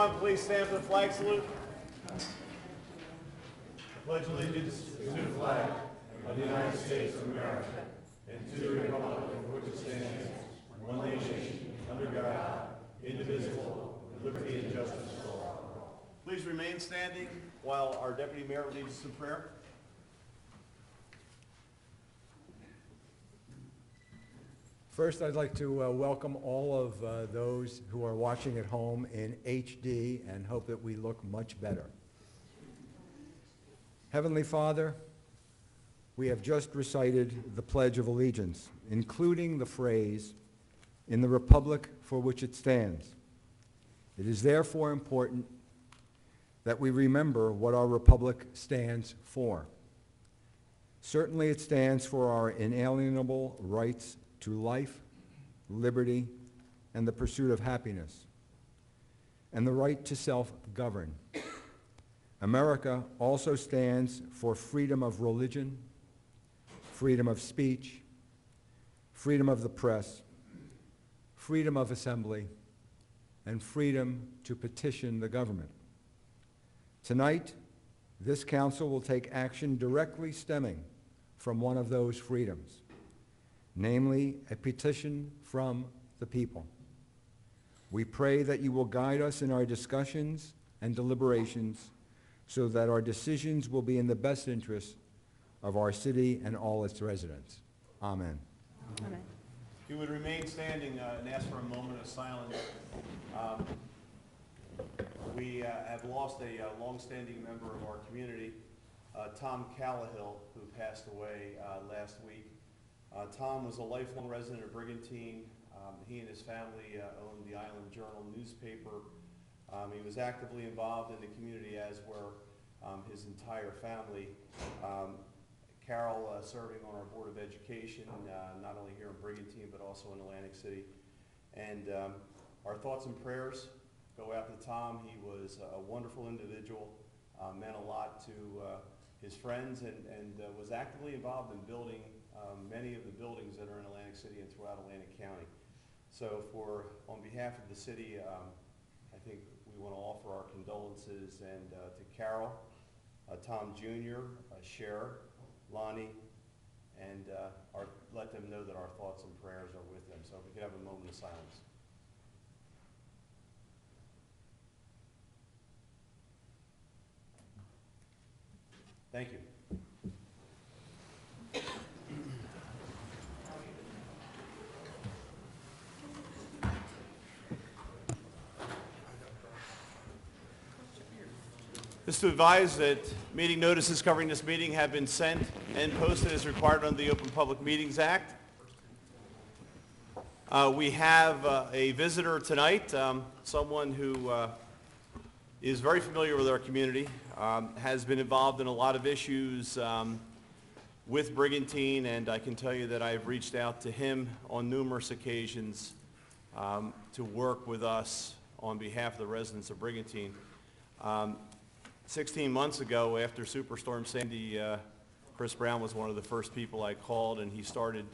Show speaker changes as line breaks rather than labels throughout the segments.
everyone please stand for the flag salute? Pledge allegiance to the flag of the United States of America and to the republic for which it stands, one nation, under God, indivisible, with liberty and justice for all. Please remain standing while our Deputy Mayor leads us in prayer.
First, I'd like to welcome all of those who are watching at home in HD and hope that we look much better. Heavenly Father, we have just recited the Pledge of Allegiance, including the phrase, "in the republic for which it stands." It is therefore important that we remember what our republic stands for. Certainly it stands for our inalienable rights to life, liberty, and the pursuit of happiness, and the right to self-govern. America also stands for freedom of religion, freedom of speech, freedom of the press, freedom of assembly, and freedom to petition the government. Tonight, this council will take action directly stemming from one of those freedoms, namely a petition from the people. We pray that you will guide us in our discussions and deliberations so that our decisions will be in the best interest of our city and all its residents. Amen.
Amen. If you would remain standing and ask for a moment of silence. We have lost a long-standing member of our community, Tom Callahill, who passed away last week. Tom was a lifelong resident of Brigantine. He and his family owned the Island Journal newspaper. He was actively involved in the community, as were his entire family. Carol serving on our Board of Education, not only here in Brigantine, but also in Atlantic City. And our thoughts and prayers go out to Tom. He was a wonderful individual, meant a lot to his friends, and was actively involved in building many of the buildings that are in Atlantic City and throughout Atlantic County. So on behalf of the city, I think we want to offer our condolences and to Carol, Tom Jr., Cher, Lonnie, and let them know that our thoughts and prayers are with them. So if we could have a moment of silence. Thank you. Just to advise that meeting notices covering this meeting have been sent and posted as required under the Open Public Meetings Act. We have a visitor tonight, someone who is very familiar with our community, has been involved in a lot of issues with Brigantine, and I can tell you that I've reached out to him on numerous occasions to work with us on behalf of the residents of Brigantine. 16 months ago, after Superstorm Sandy, Chris Brown was one of the first people I called, and he started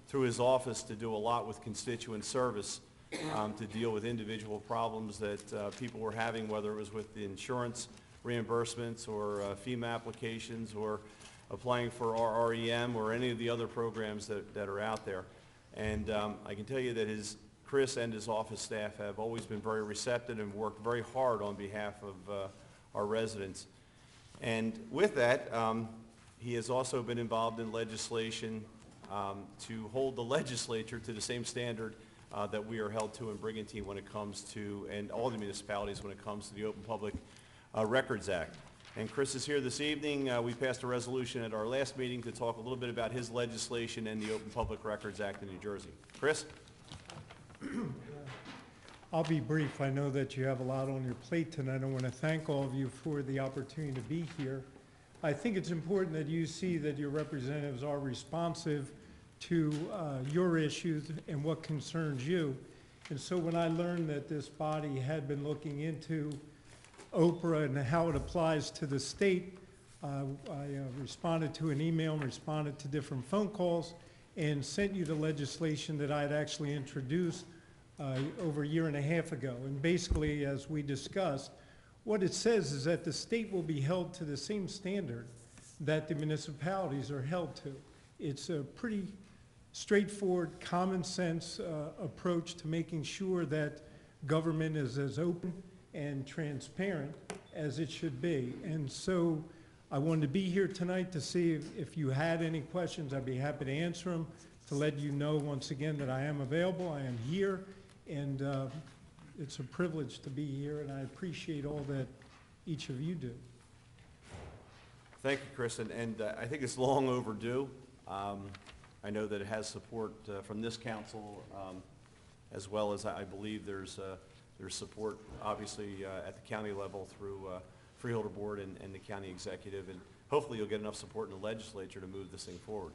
through his office to do a lot with constituent service to deal with individual problems that people were having, whether it was with the insurance reimbursements or FEMA applications or applying for RREM or any of the other programs that are out there. And I can tell you that Chris and his office staff have always been very receptive and worked very hard on behalf of our residents. And with that, he has also been involved in legislation to hold the legislature to the same standard that we are held to in Brigantine when it comes to, and all the municipalities when it comes to the Open Public Records Act. And Chris is here this evening. We passed a resolution at our last meeting to talk a little bit about his legislation and the Open Public Records Act in New Jersey. Chris?
I'll be brief. I know that you have a lot on your plate tonight. I want to thank all of you for the opportunity to be here. I think it's important that you see that your representatives are responsive to your issues and what concerns you. And so when I learned that this body had been looking into Oprah and how it applies to the state, I responded to an email and responded to different phone calls and sent you the legislation that I had actually introduced over a year and a half ago. And basically, as we discussed, what it says is that the state will be held to the same standard that the municipalities are held to. It's a pretty straightforward, common sense approach to making sure that government is as open and transparent as it should be. And so I wanted to be here tonight to see if you had any questions. I'd be happy to answer them, to let you know once again that I am available, I am here, and it's a privilege to be here, and I appreciate all that each of you do.
Thank you, Chris, and I think it's long overdue. I know that it has support from this council, as well as I believe there's support, obviously, at the county level through Freeholder Board and the county executive, and hopefully you'll get enough support in the legislature to move this thing forward.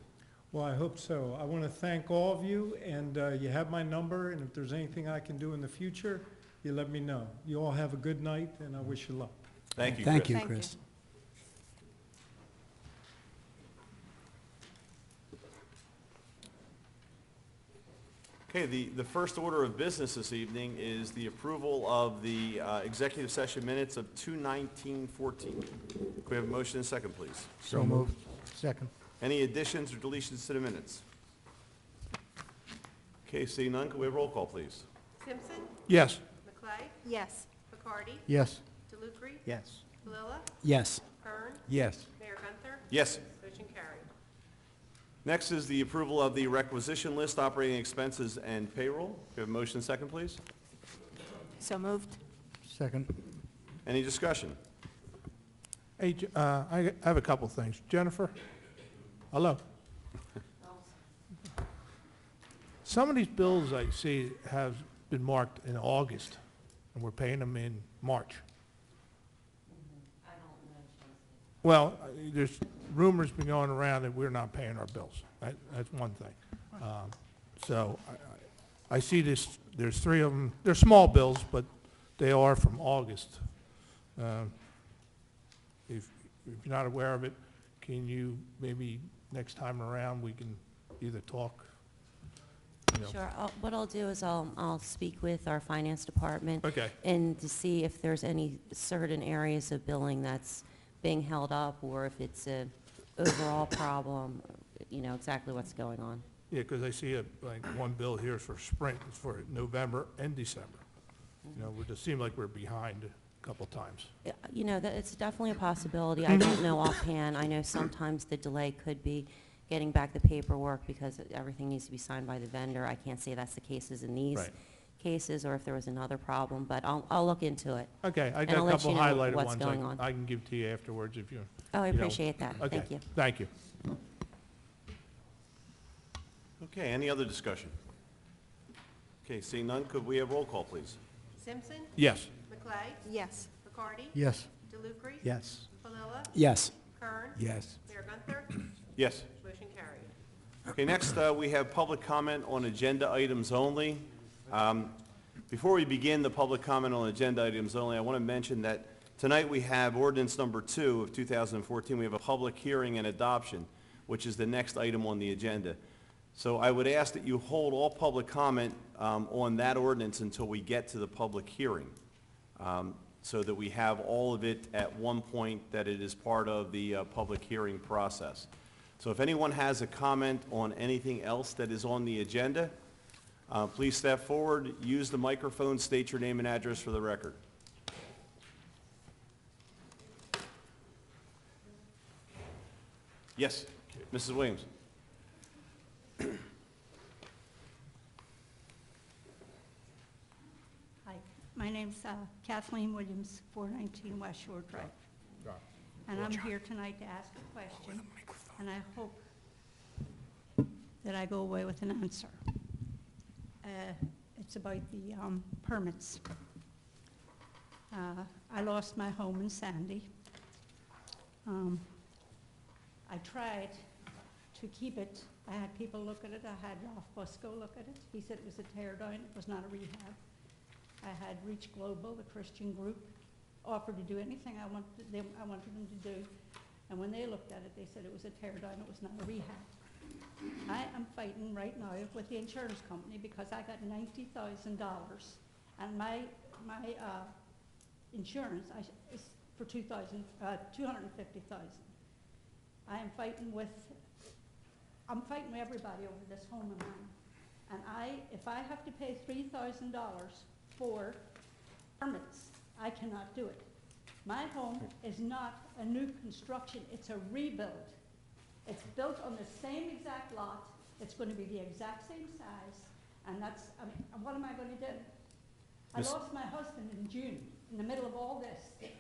Well, I hope so. I want to thank all of you, and you have my number, and if there's anything I can do in the future, you let me know. You all have a good night, and I wish you luck.
Thank you,
Thank
Chris.
you, Chris.
Okay, the first order of business this evening is the approval of the executive session minutes of 2/19/14. Could we have a motion and a second, please?
So moved. Second.
Any additions or deletions to the minutes? Okay, seeing none, could we have roll call, please?
Simpson,
Yes.
McClay,
Yes.
Bacardi,
Yes.
DeLucre,
Yes.
Palilla,
Yes.
Kern,
Yes.
Mayor Gunther,
Yes.
motion carried.
Next is the approval of the requisition list, operating expenses, and payroll. Could we have a motion and a second, please?
So moved.
Second.
Any discussion?
Hey, I have a couple things. Jennifer? Hello? Some of these bills I see have been marked in August, and we're paying them in March. Well, there's rumors been going around that we're not paying our bills. That's one thing. So I see this, there's three of them. They're small bills, but they are from August. If you're not aware of it, can you, maybe next time around, we can either talk, you know.
Sure. What I'll do is I'll speak with our finance department.
Okay.
And to see if there's any certain areas of billing that's being held up, or if it's a overall problem, you know, exactly what's going on.
Yeah, because I see like one bill here is for spring, it's for November and December. You know, it seems like we're behind a couple times.
Yeah, you know, that it's definitely a possibility. I don't know offhand. I know sometimes the delay could be getting back the paperwork because everything needs to be signed by the vendor. I can't say that's the cases in these
Right.
cases, or if there was another problem, but I'll look into it.
Okay, I
And
got
I'll
a
let
couple
you know
highlighted
what's
ones
going on.
I can give to you afterwards if you.
Oh, I
you know.
appreciate that.
Okay,
Thank you.
thank you.
Okay, any other discussion? Okay, seeing none, could we have roll call, please?
Simpson,
Yes.
McClay,
Yes.
Bacardi,
Yes.
DeLucre,
Yes.
Palilla,
Yes.
Kern,
Yes.
Mayor Gunther,
Yes.
motion carried.
Okay, next, we have public comment on agenda items only. Before we begin the public comment on agenda items only, I want to mention that tonight we have ordinance number 2 of 2014. We have a public hearing and adoption, which is the next item on the agenda. So I would ask that you hold all public comment on that ordinance until we get to the public hearing, so that we have all of it at one point, that it is part of the public hearing process. So if anyone has a comment on anything else that is on the agenda, please step forward, use the microphone, state your name and address for the record. Yes, Mrs. Williams.
Hi, my name's Kathleen Williams, 419 West Shore Drive. And I'm here tonight to ask a question, and I hope that I go away with an answer. It's about the permits. I lost my home in Sandy. I tried to keep it. I had people look at it. I had Ralph Busco look at it. He said it was a tear down. It was not a rehab. I had Reach Global, the Christian group, offer to do anything I wanted them to do. And when they looked at it, they said it was a tear down. It was not a rehab. I am fighting right now with the insurance company because I got $90,000 and my insurance is for $250,000. I'm fighting with everybody over this home of mine. And if I have to pay $3,000 for permits, I cannot do it. My home is not a new construction, it's a rebuild. It's built on the same exact lot, it's going to be the exact same size, and what am I going to do? I
Miss-
lost my husband in June, in the middle of all this,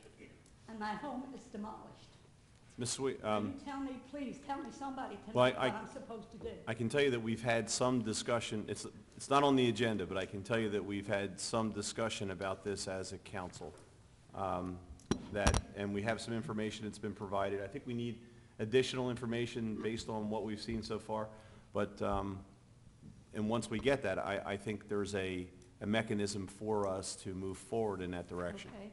and my home is demolished.
Ms. Sweet,
Can you tell me, please, tell me somebody
well,
tonight what I'm supposed to do?
I can tell you that we've had some discussion, it's not on the agenda, but I can tell you that we've had some discussion about this as a council. And we have some information that's been provided. I think we need additional information based on what we've seen so far. But, and once we get that, I think there's a mechanism for us to move forward in that direction.
Okay,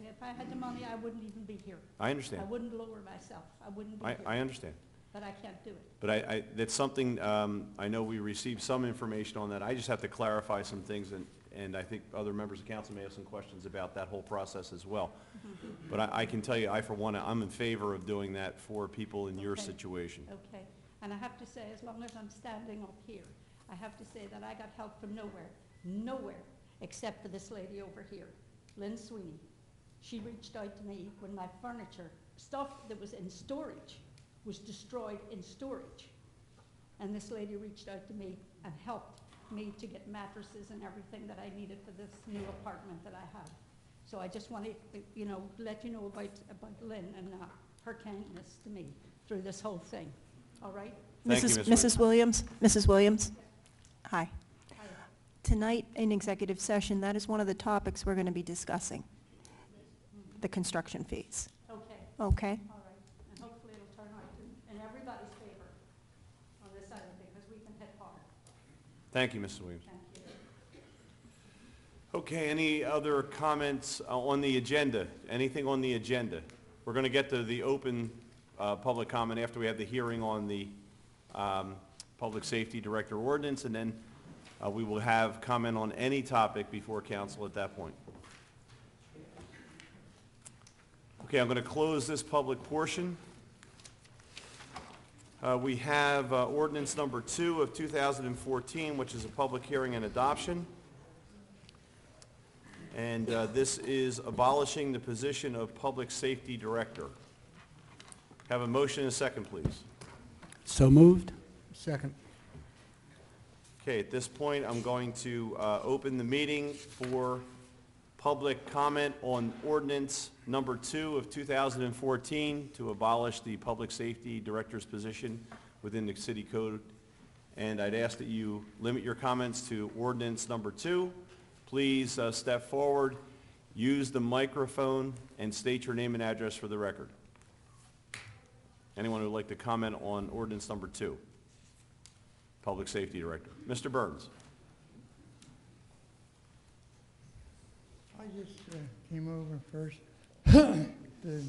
if I had the money, I wouldn't even be here.
I understand.
I wouldn't lower myself, I wouldn't be here.
I understand.
But I can't do it.
But that's something, I know we received some information on that. I just have to clarify some things, and I think other members of council may have some questions about that whole process as well. But I can tell you, for one, I'm in favor of doing that for people in your
Okay.
situation.
Okay, and I have to say, as long as I'm standing up here, I have to say that I got help from nowhere, except for this lady over here, Lynn Sweeney. She reached out to me when my furniture, stuff that was in storage, was destroyed in storage. And this lady reached out to me and helped me to get mattresses and everything that I needed for this new apartment that I have. So I just want to, let you know about Lynn and her kindness to me through this whole thing. All right?
Thank you,
Mrs. Williams? Mrs. Williams? Hi.
Hi.
Tonight, in executive session, that is one of the topics we're going to be discussing, the construction fees.
Okay,
Okay?
all right. And hopefully it'll turn out in everybody's favor on this side of it, because we can hit hard.
Thank you, Mrs. Williams.
Thank you.
Okay, any other comments on the agenda? Anything on the agenda? We're going to get to the open public comment after we have the hearing on the Public Safety Director ordinance, and then we will have comment on any topic before council at that point. Okay, I'm going to close this public portion. We have ordinance number 2 of 2014, which is a public hearing and adoption. And this is abolishing the position of Public Safety Director. Have a motion and a second, please.
So moved. Second.
Okay, at this point, I'm going to open the meeting for public comment on ordinance number 2 of 2014 to abolish the Public Safety Director's position within the city code. And I'd ask that you limit your comments to ordinance number 2. Please step forward, use the microphone, and state your name and address for the record. Anyone who would like to comment on ordinance number 2, Public Safety Director? Mr. Burns.
I just came over first to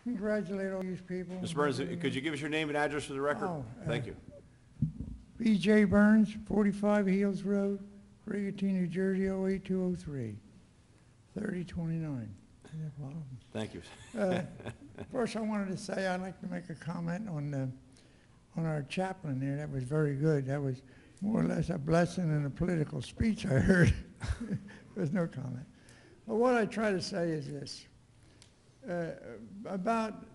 congratulate all these people.
Mr. Burns, could you give us your name and address for the record?
Oh,
Thank you.
B.J. Burns, 45 Heels Road, Brigantine, New Jersey, 08203, 3029.
Thank you.
First, I wanted to say I'd like to make a comment on our chaplain there. That was very good. That was more or less a blessing and a political speech I heard. There's no comment. But what I try to say is this. About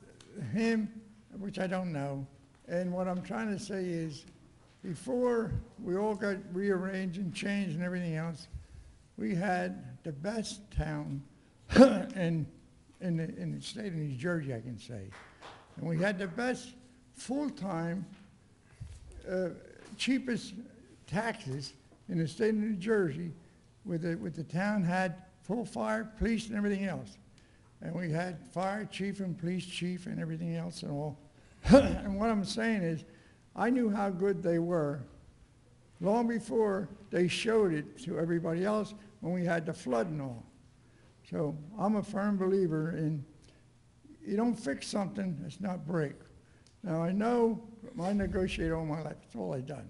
him, which I don't know, and what I'm trying to say is, before we all got rearranged and changed and everything else, we had the best town in the state of New Jersey, I can say. And we had the best full-time, cheapest taxes in the state of New Jersey, with the town had full fire, police, and everything else. And we had fire chief and police chief and everything else and all. And what I'm saying is, I knew how good they were long before they showed it to everybody else when we had the flood and all. So I'm a firm believer in, you don't fix something that's not break. Now, I know I negotiated all my life. That's all I done.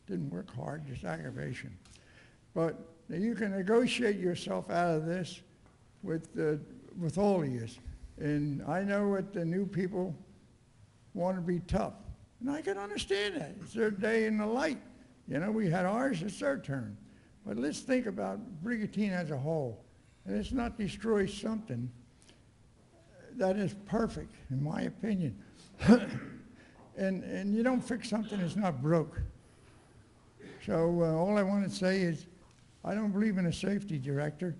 Didn't work hard, just aggravation. But you can negotiate yourself out of this with all of you. And I know what the new people want to be tough. And I can understand that. It's their day in the light. You know, we had ours, it's their turn. But let's think about Brigantine as a whole. And let's not destroy something that is perfect, in my opinion. and you don't fix something that's not broke. So all I want to say is, I don't believe in a safety director.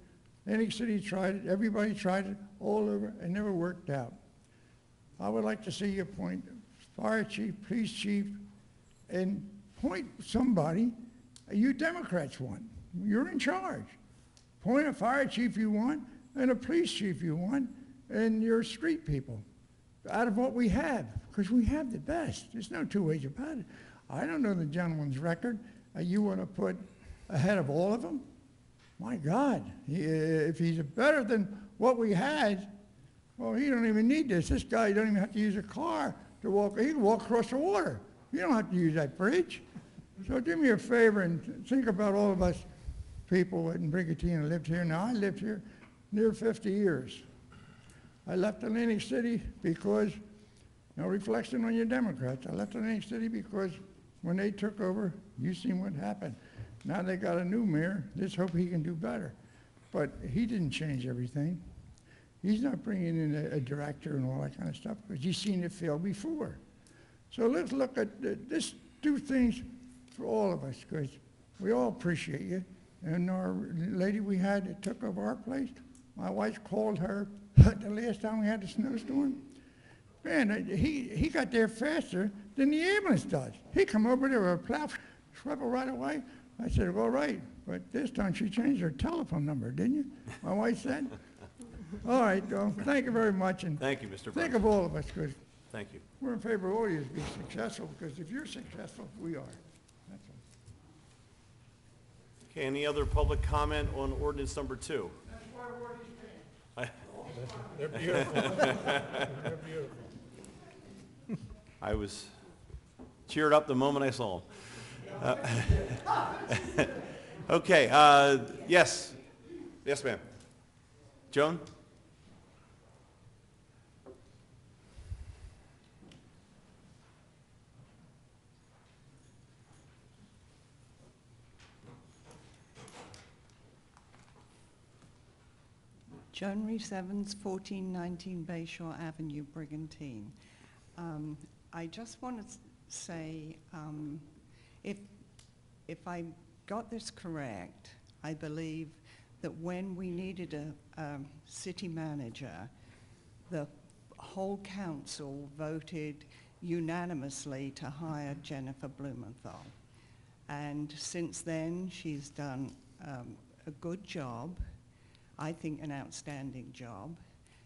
Any city tried it, everybody tried it, all over, it never worked out. I would like to see you appoint fire chief, police chief, and point somebody you Democrats want. You're in charge. Point a fire chief you want, and a police chief you want, and your street people, out of what we have, because we have the best. There's no two ways about it. I don't know the gentleman's record. You want to put ahead of all of them? My God, if he's better than what we had, well, he don't even need this. This guy don't even have to use a car to walk. He can walk across the water. You don't have to use that bridge. So do me a favor and think about all of us people in Brigantine who lived here. Now, I lived here near 50 years. I left Atlantic City because, no reflection on your Democrats, I left Atlantic City because when they took over, you seen what happened. Now they got a new mayor. Let's hope he can do better. But he didn't change everything. He's not bringing in a director and all that kind of stuff because he's seen it fail before. So let's look at this, do things for all of us because we all appreciate you. And our lady we had that took over our place, my wife called her the last time we had a snowstorm. Man, he got there faster than the ambulance does. He come over there with a plow, swept her right away. I said, all right, but this time she changed her telephone number, didn't you? My wife said. All right, thank you very much. And
Thank you, Mr.
think
Burns.
of all of us, because
Thank you.
we're in favor of all of you being successful, because if you're successful, we are. That's all.
Okay, any other public comment on ordinance number 2?
They're beautiful. They're beautiful.
I was cheered up the moment I saw them. Okay, yes. Yes, ma'am. Joan?
Joan Reese Evans, 1419 Bayshore Avenue, Brigantine. I just want to say, if I got this correct, I believe that when we needed a city manager, the whole council voted unanimously to hire Jennifer Blumenthal. And since then, she's done a good job. I think an outstanding job.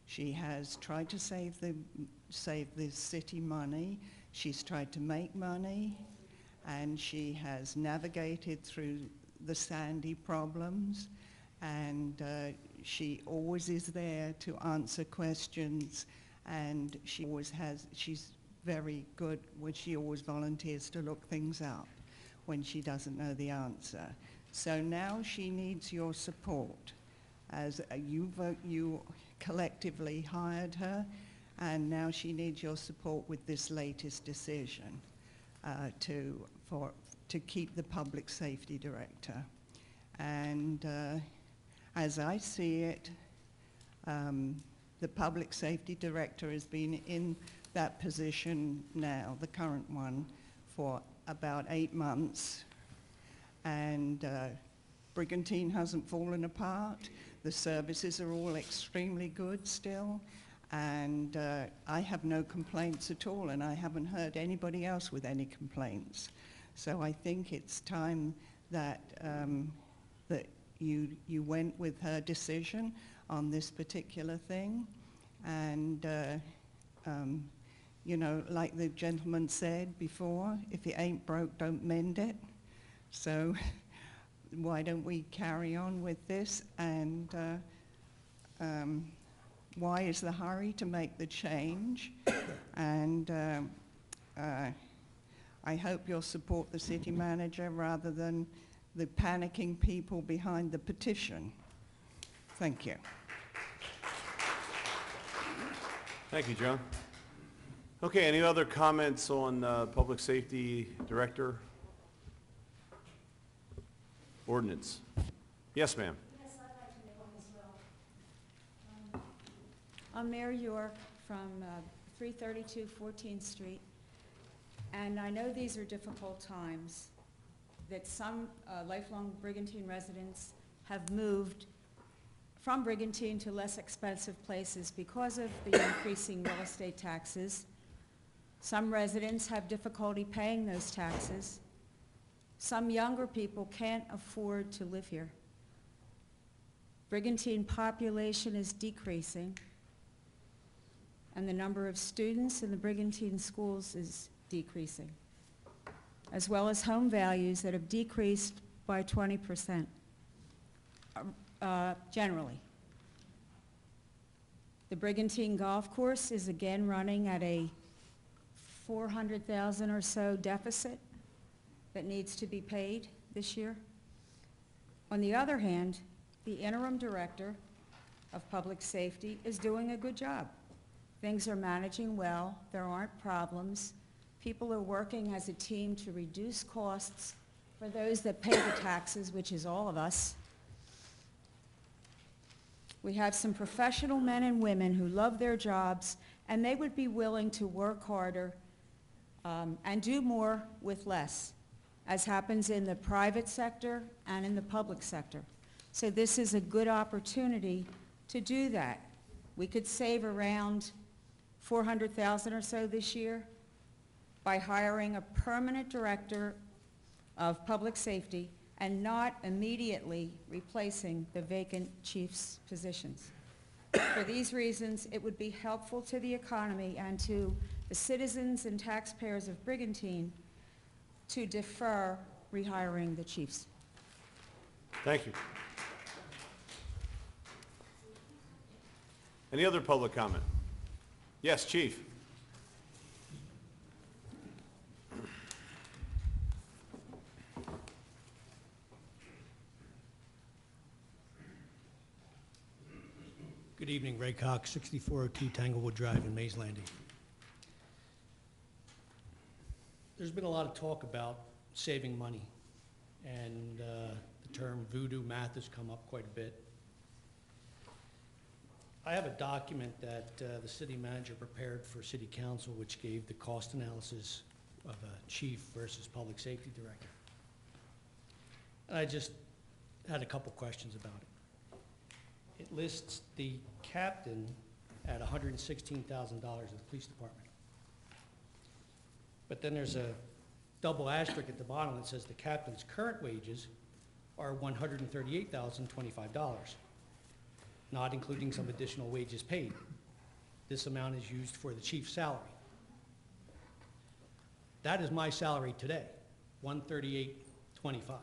She has tried to save the city money. She's tried to make money, and she has navigated through the Sandy problems, and she always is there to answer questions, and she's very good when she always volunteers to look things up when she doesn't know the answer. So now she needs your support. As you collectively hired her, and now she needs your support with this latest decision to keep the public safety director. And as I see it, the public safety director has been in that position now, the current one, for about 8 months, and Brigantine hasn't fallen apart. The services are all extremely good still, and I have no complaints at all, and I haven't heard anybody else with any complaints. So I think it's time that that you went with her decision on this particular thing, and you know, like the gentleman said before, if it ain't broke, don't mend it. So why don't we carry on with this, and why is the hurry to make the change? And I hope you'll support the city manager rather than the panicking people behind the petition. Thank you.
Thank you, Joan. Okay, any other comments on Public Safety Director? Ordinance. Yes, ma'am.
Yes, I'd like to make one as well. I'm Mary York from 332 14th Street, and I know these are difficult times, that some lifelong Brigantine residents have moved from Brigantine to less expensive places because of the increasing real estate taxes. Some residents have difficulty paying those taxes. Some younger people can't afford to live here. Brigantine population is decreasing, and the number of students in the Brigantine schools is decreasing, as well as home values that have decreased by 20%, generally. The Brigantine Golf Course is again running at a $400,000 or so deficit that needs to be paid this year. On the other hand, the interim director of public safety is doing a good job. Things are managing well, there aren't problems. People are working as a team to reduce costs for those that pay the taxes, which is all of us. We have some professional men and women who love their jobs, and they would be willing to work harder and do more with less, as happens in the private sector and in the public sector. So this is a good opportunity to do that. We could save around $400,000 or so this year by hiring a permanent director of public safety and not immediately replacing the vacant chief's positions. For these reasons, it would be helpful to the economy and to the citizens and taxpayers of Brigantine to defer rehiring the chiefs.
Thank you. Any other public comment? Yes, Chief.
Good evening, Ray Cox, 6402 Tanglewood Drive in Mays Landing. There's been a lot of talk about saving money, and the term voodoo math has come up quite a bit. I have a document that the city manager prepared for city council, which gave the cost analysis of a chief versus public safety director. And I just had a couple questions about it. It lists the captain at $116,000 of the police department. But then there's a double asterisk at the bottom that says the captain's current wages are $138,025, not including some additional wages paid. This amount is used for the chief's salary. That is my salary today, $138,25.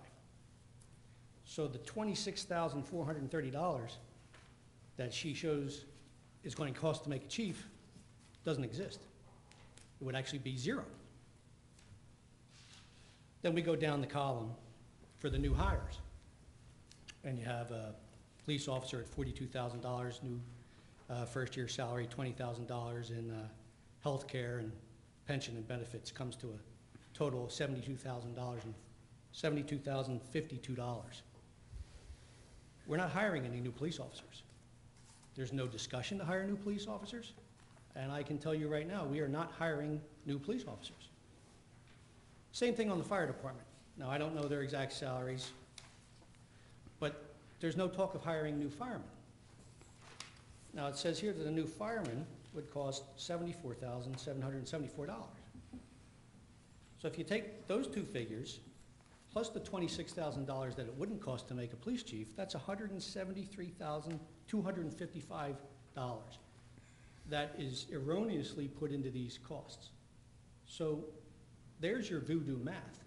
So the $26,430 that she shows is going to cost to make a chief doesn't exist. It would actually be zero. Then we go down the column for the new hires. And you have a police officer at $42,000, new first year salary, $20,000 in health care and pension and benefits, comes to a total of $72,052. We're not hiring any new police officers. There's no discussion to hire new police officers. And I can tell you right now, we are not hiring new police officers. Same thing on the fire department. Now, I don't know their exact salaries, but there's no talk of hiring new firemen. Now, it says here that a new fireman would cost $74,774. So if you take those two figures, plus the $26,000 that it wouldn't cost to make a police chief, that's $173,255 that is erroneously put into these costs. So there's your voodoo math.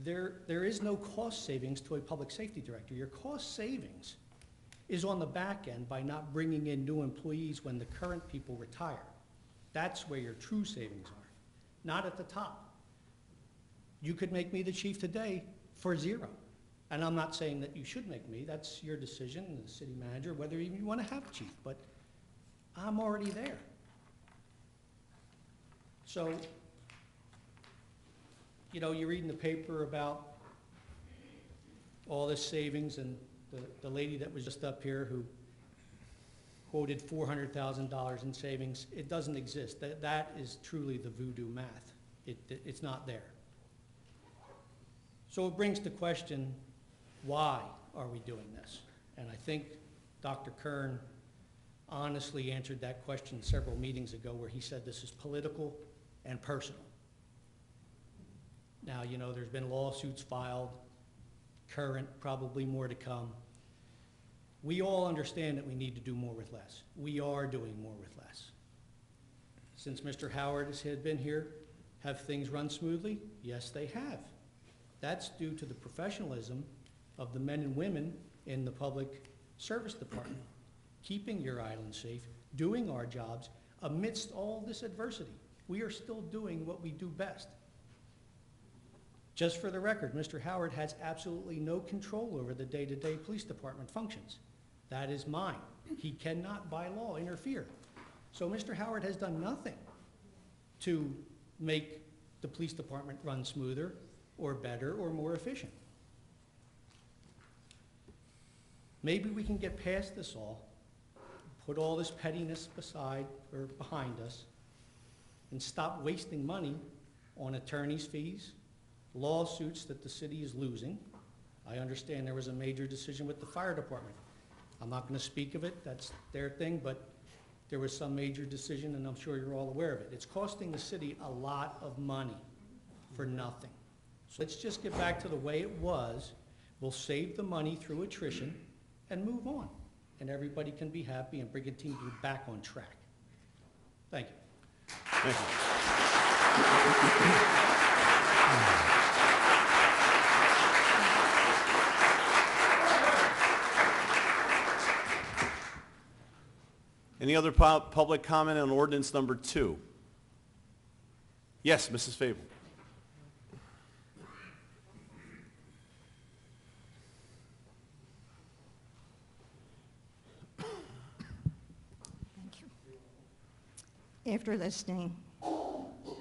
There is no cost savings to a public safety director. Your cost savings is on the back end by not bringing in new employees when the current people retire. That's where your true savings are, not at the top. You could make me the chief today for 0. And I'm not saying that you should make me. That's your decision, the city manager, whether even you want to have a chief. But I'm already there. So, you know, you read in the paper about all this savings, and the lady that was just up here who quoted $400,000 in savings. It doesn't exist. That is truly the voodoo math. It's not there. So it brings to question, why are we doing this? And I think Dr. Kern honestly answered that question several meetings ago, where he said this is political and personal. Now, you know, there's been lawsuits filed, current, probably more to come. We all understand that we need to do more with less. We are doing more with less. Since Mr. Howard has been here, have things run smoothly? Yes, they have. That's due to the professionalism of the men and women in the public service department, keeping your island safe, doing our jobs amidst all this adversity. We are still doing what we do best. Just for the record, Mr. Howard has absolutely no control over the day-to-day police department functions. That is mine. He cannot, by law, interfere. So Mr. Howard has done nothing to make the police department run smoother or better or more efficient. Maybe we can get past this all, put all this pettiness beside or behind us, and stop wasting money on attorney's fees, lawsuits that the city is losing. I understand there was a major decision with the fire department. I'm not going to speak of it, that's their thing, but there was some major decision, and I'm sure you're all aware of it. It's costing the city a lot of money for nothing. So let's just get back to the way it was. We'll save the money through attrition and move on, and everybody can be happy, and Brigantine will be back on track. Thank you.
Thank you. Any other public comment on ordinance number 2? Yes, Mrs. Fable.
Thank you. After listening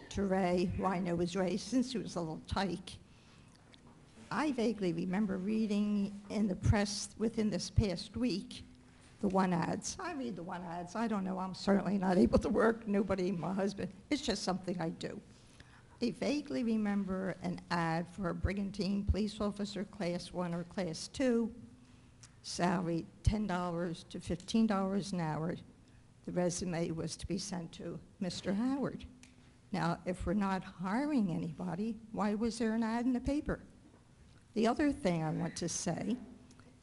to Ray, who I know was Ray since he was a little tyke, I vaguely remember reading in the press within this past week the one ads. I read the one ads. I don't know. I'm certainly not able to work. Nobody, my husband. It's just something I do. I vaguely remember an ad for a Brigantine police officer, class 1 or class 2, salary $10 to $15 an hour. The resume was to be sent to Mr. Howard. Now, if we're not hiring anybody, why was there an ad in the paper? The other thing I want to say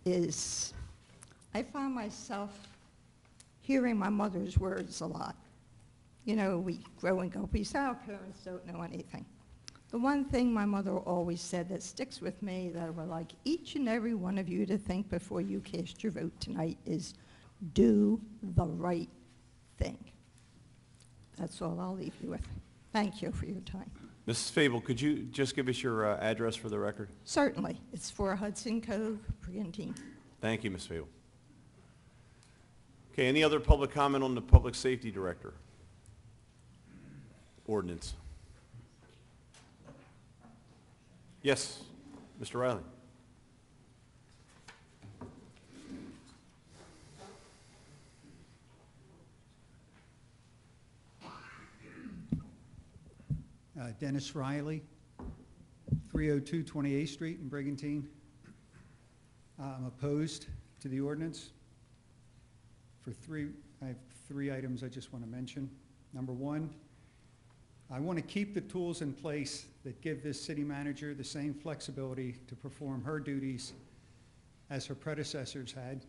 is I found myself hearing my mother's words a lot. You know, we grow and go, we say our parents don't know anything. The one thing my mother always said that sticks with me, that I would like each and every one of you to think before you cast your vote tonight, is do the right thing. That's all I'll leave you with. Thank you for your time.
Mrs. Fable, could you just give us your address for the record?
Certainly. It's 4 Hudson Cove, Brigantine.
Thank you, Ms. Fable. Okay, any other public comment on the Public Safety Director ordinance? Yes, Mr. Riley.
Dennis Riley, 302 28th Street in Brigantine. I'm opposed to the ordinance. I have 3 items I just want to mention. Number 1, I want to keep the tools in place that give this city manager the same flexibility to perform her duties as her predecessors had.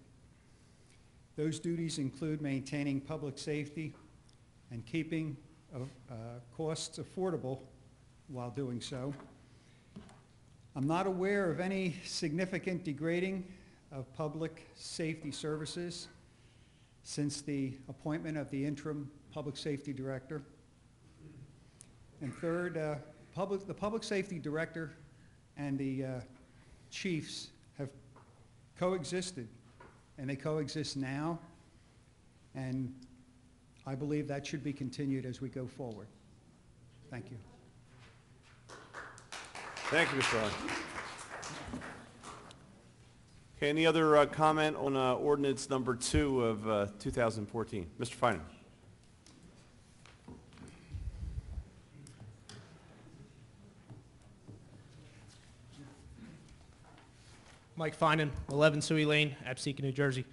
Those duties include maintaining public safety and keeping costs affordable while doing so. I'm not aware of any significant degrading of public safety services since the appointment of the interim public safety director. And third, the public safety director and the chiefs have coexisted, and they coexist now, and I believe that should be continued as we go forward. Thank you.
Thank you, Mr. Hunt. Okay, any other comment on ordinance number 2 of 2014? Mr. Finan.
Mike Finan, 11 Suey Lane, Absecon, New Jersey.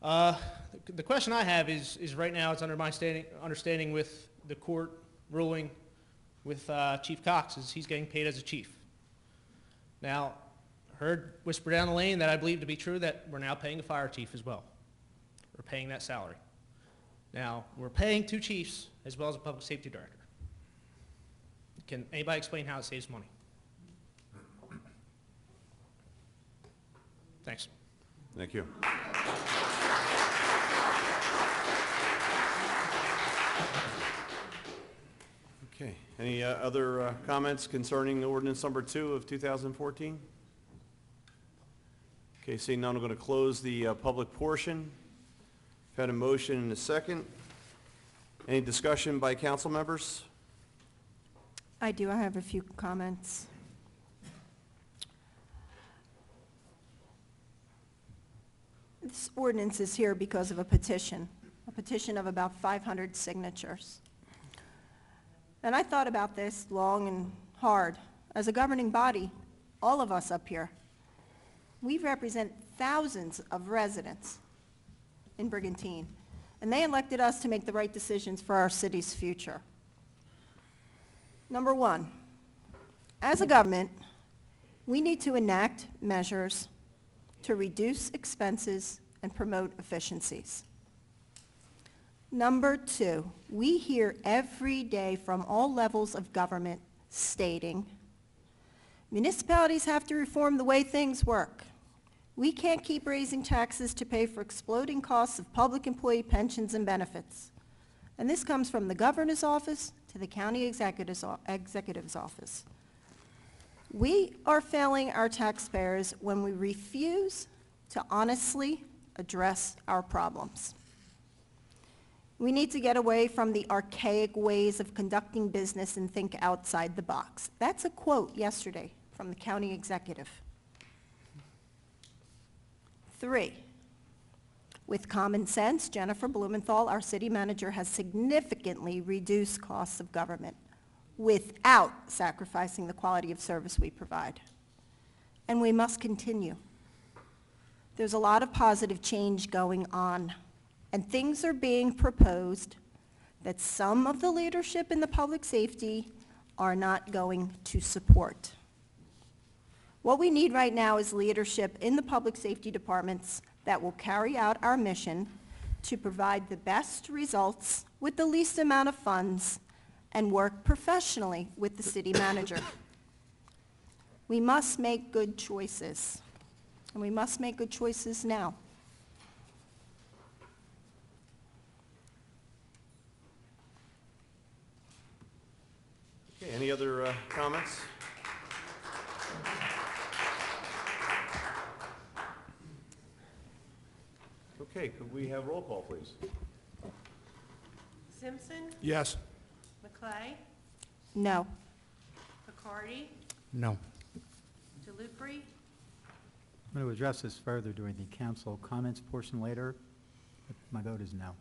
The question I have is right now it's under my understanding with the court ruling with Chief Cox is he's getting paid as a chief. Now, heard whisper down the lane that I believe to be true that we're now paying a fire chief as well. We're paying that salary. Now, we're paying 2 chiefs as well as a public safety director. Can anybody explain how it saves money? Thanks.
Thank you. Okay, any other comments concerning ordinance number 2 of 2014? Okay, seeing none, I'm going to close the public portion. I've had a motion and a second. Any discussion by council members?
I do. I have a few comments. This ordinance is here because of a petition of about 500 signatures. And I thought about this long and hard. As a governing body, all of us up here, we represent thousands of residents in Brigantine, and they elected us to make the right decisions for our city's future. Number one, as a government, we need to enact measures to reduce expenses and promote efficiencies. Number two, we hear every day from all levels of government stating, municipalities have to reform the way things work. We can't keep raising taxes to pay for exploding costs of public employee pensions and benefits. And this comes from the governor's office to the county executive's office. We are failing our taxpayers when we refuse to honestly address our problems. We need to get away from the archaic ways of conducting business and think outside the box. That's a quote yesterday from the county executive. 3, with common sense, Jennifer Blumenthal, our city manager, has significantly reduced costs of government without sacrificing the quality of service we provide. And we must continue. There's a lot of positive change going on, and things are being proposed that some of the leadership in the public safety are not going to support. What we need right now is leadership in the public safety departments that will carry out our mission to provide the best results with the least amount of funds and work professionally with the city manager. We must make good choices, and we must make good choices now.
Okay, any other comments? Okay, could we have roll call, please?
Simpson,
Yes.
McClay,
No.
McCarty,
No.
DeLupery,
I'm going to address this further during the council comments portion later, but my vote is no.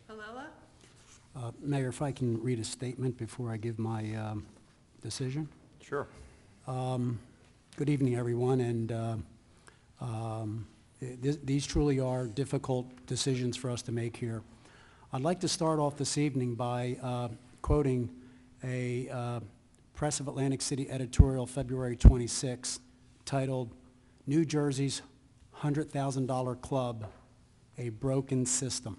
Palella,
Mayor, if I can read a statement before I give my decision.
Sure.
Good evening, everyone, and these truly are difficult decisions for us to make here. I'd like to start off this evening by quoting a Press of Atlantic City editorial, February 26, titled, "New Jersey's $100,000 Club, a Broken System."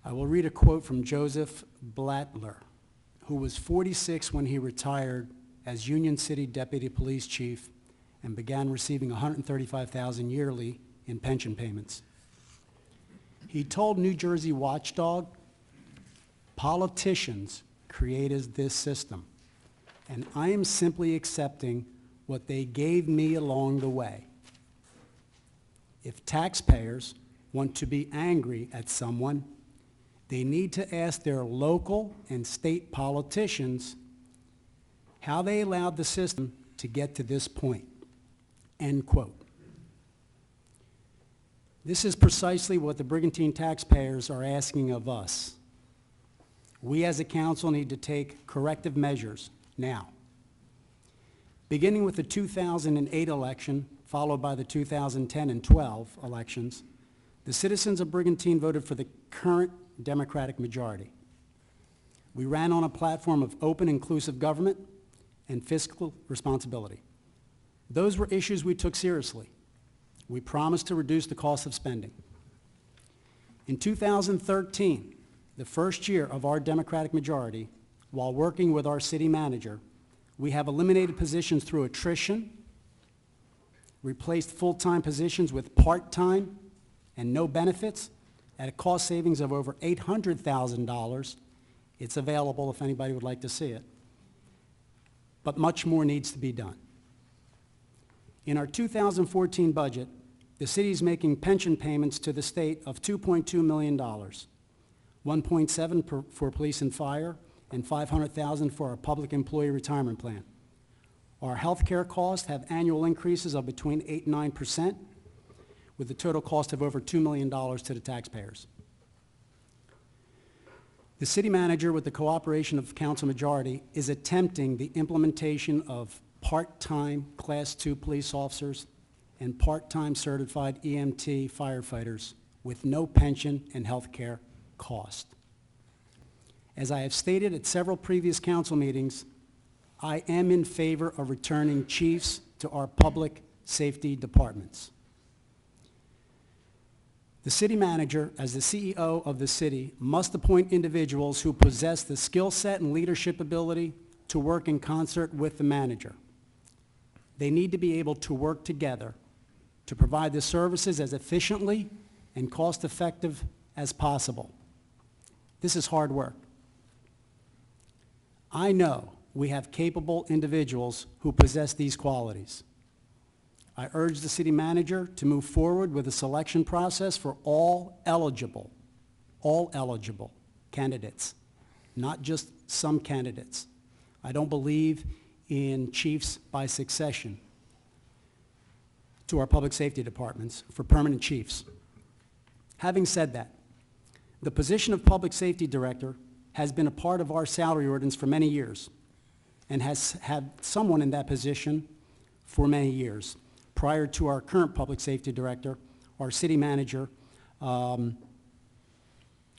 I will read a quote from Joseph Blattler, who was 46 when he retired as Union City Deputy Police Chief and began receiving $135,000 yearly in pension payments. He told New Jersey Watchdog, politicians created this system, and I am simply accepting what they gave me along the way. If taxpayers want to be angry at someone, they need to ask their local and state politicians how they allowed the system to get to this point. End quote. This is precisely what the Brigantine taxpayers are asking of us. We as a council need to take corrective measures now. Beginning with the 2008 election, followed by the 2010 and 12 elections, the citizens of Brigantine voted for the current Democratic majority. We ran on a platform of open, inclusive government and fiscal responsibility. Those were issues we took seriously. We promised to reduce the cost of spending. In 2013, the first year of our Democratic majority, while working with our city manager, we have eliminated positions through attrition, replaced full-time positions with part-time and no benefits at a cost savings of over $800,000. It's available if anybody would like to see it. But much more needs to be done. In our 2014 budget, the city is making pension payments to the state of $2.2 million, $1.7 for police and fire, and $500,000 for our public employee retirement plan. Our health care costs have annual increases of between 8% and 9%, with a total cost of over $2 million to the taxpayers. The city manager, with the cooperation of council majority, is attempting the implementation of part-time Class II police officers and part-time certified EMT firefighters with no pension and health care cost. As I have stated at several previous council meetings, I am in favor of returning chiefs to our public safety departments. The city manager, as the CEO of the city, must appoint individuals who possess the skill set and leadership ability to work in concert with the manager. They need to be able to work together to provide the services as efficiently and cost-effective as possible. This is hard work. I know we have capable individuals who possess these qualities. I urge the city manager to move forward with a selection process for all eligible candidates, not just some candidates. I don't believe in chiefs by succession to our public safety departments for permanent chiefs. Having said that, the position of public safety director has been a part of our salary ordinance for many years and has had someone in that position for many years. Prior to our current public safety director, our city manager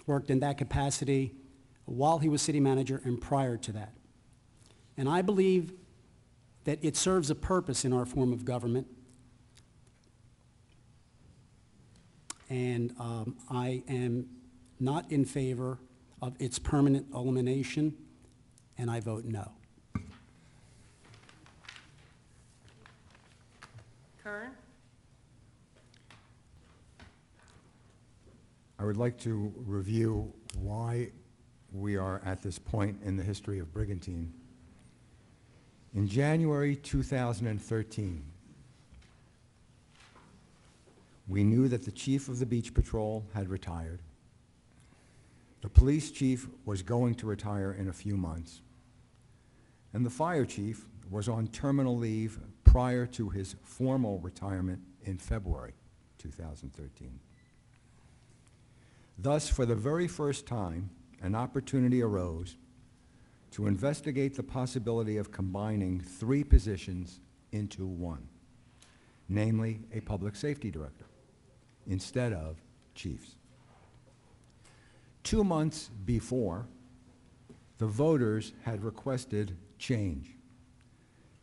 worked in that capacity while he was city manager and prior to that. And I believe that it serves a purpose in our form of government. And I am not in favor of its permanent elimination, and I vote no.
Kern?
I would like to review why we are at this point in the history of Brigantine. In January 2013, we knew that the chief of the beach patrol had retired. The police chief was going to retire in a few months, and the fire chief was on terminal leave prior to his formal retirement in February 2013. Thus, for the very first time, an opportunity arose to investigate the possibility of combining 3 positions into one, namely a public safety director, instead of chiefs. 2 months before, the voters had requested change.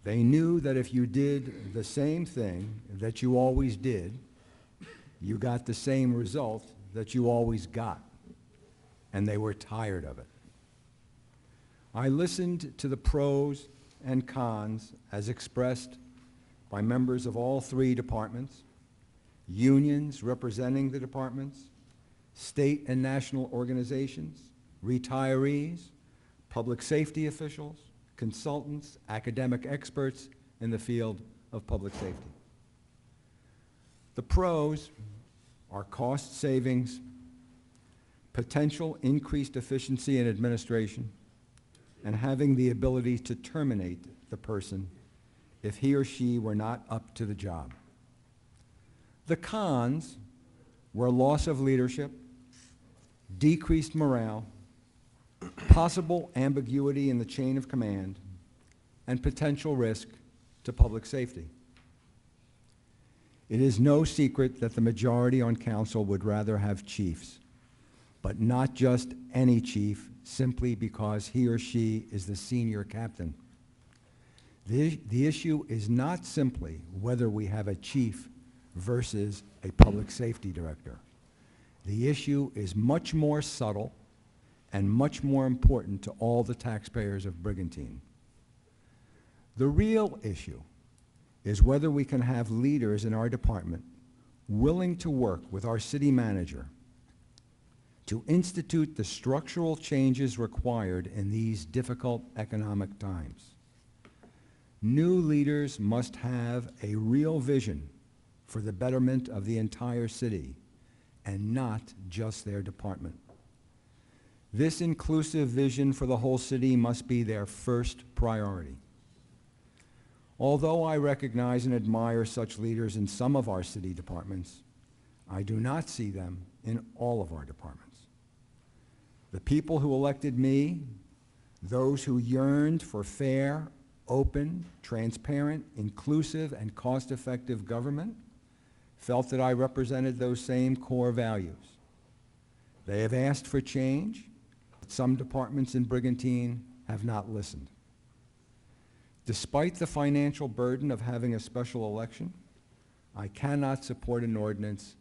They knew that if you did the same thing that you always did, you got the same result that you always got, and they were tired of it. I listened to the pros and cons as expressed by members of all 3 departments, unions representing the departments, state and national organizations, retirees, public safety officials, consultants, academic experts in the field of public safety. The pros are cost savings, potential increased efficiency in administration, and having the ability to terminate the person if he or she were not up to the job. The cons were loss of leadership, decreased morale, possible ambiguity in the chain of command, and potential risk to public safety. It is no secret that the majority on council would rather have chiefs, but not just any chief simply because he or she is the senior captain. The issue is not simply whether we have a chief versus a public safety director. The issue is much more subtle and much more important to all the taxpayers of Brigantine. The real issue is whether we can have leaders in our department willing to work with our city manager to institute the structural changes required in these difficult economic times. New leaders must have a real vision for the betterment of the entire city and not just their department. This inclusive vision for the whole city must be their first priority. Although I recognize and admire such leaders in some of our city departments, I do not see them in all of our departments. The people who elected me, those who yearned for fair, open, transparent, inclusive, and cost-effective government, felt that I represented those same core values. They have asked for change, but some departments in Brigantine have not listened. Despite the financial burden of having a special election, I cannot support an ordinance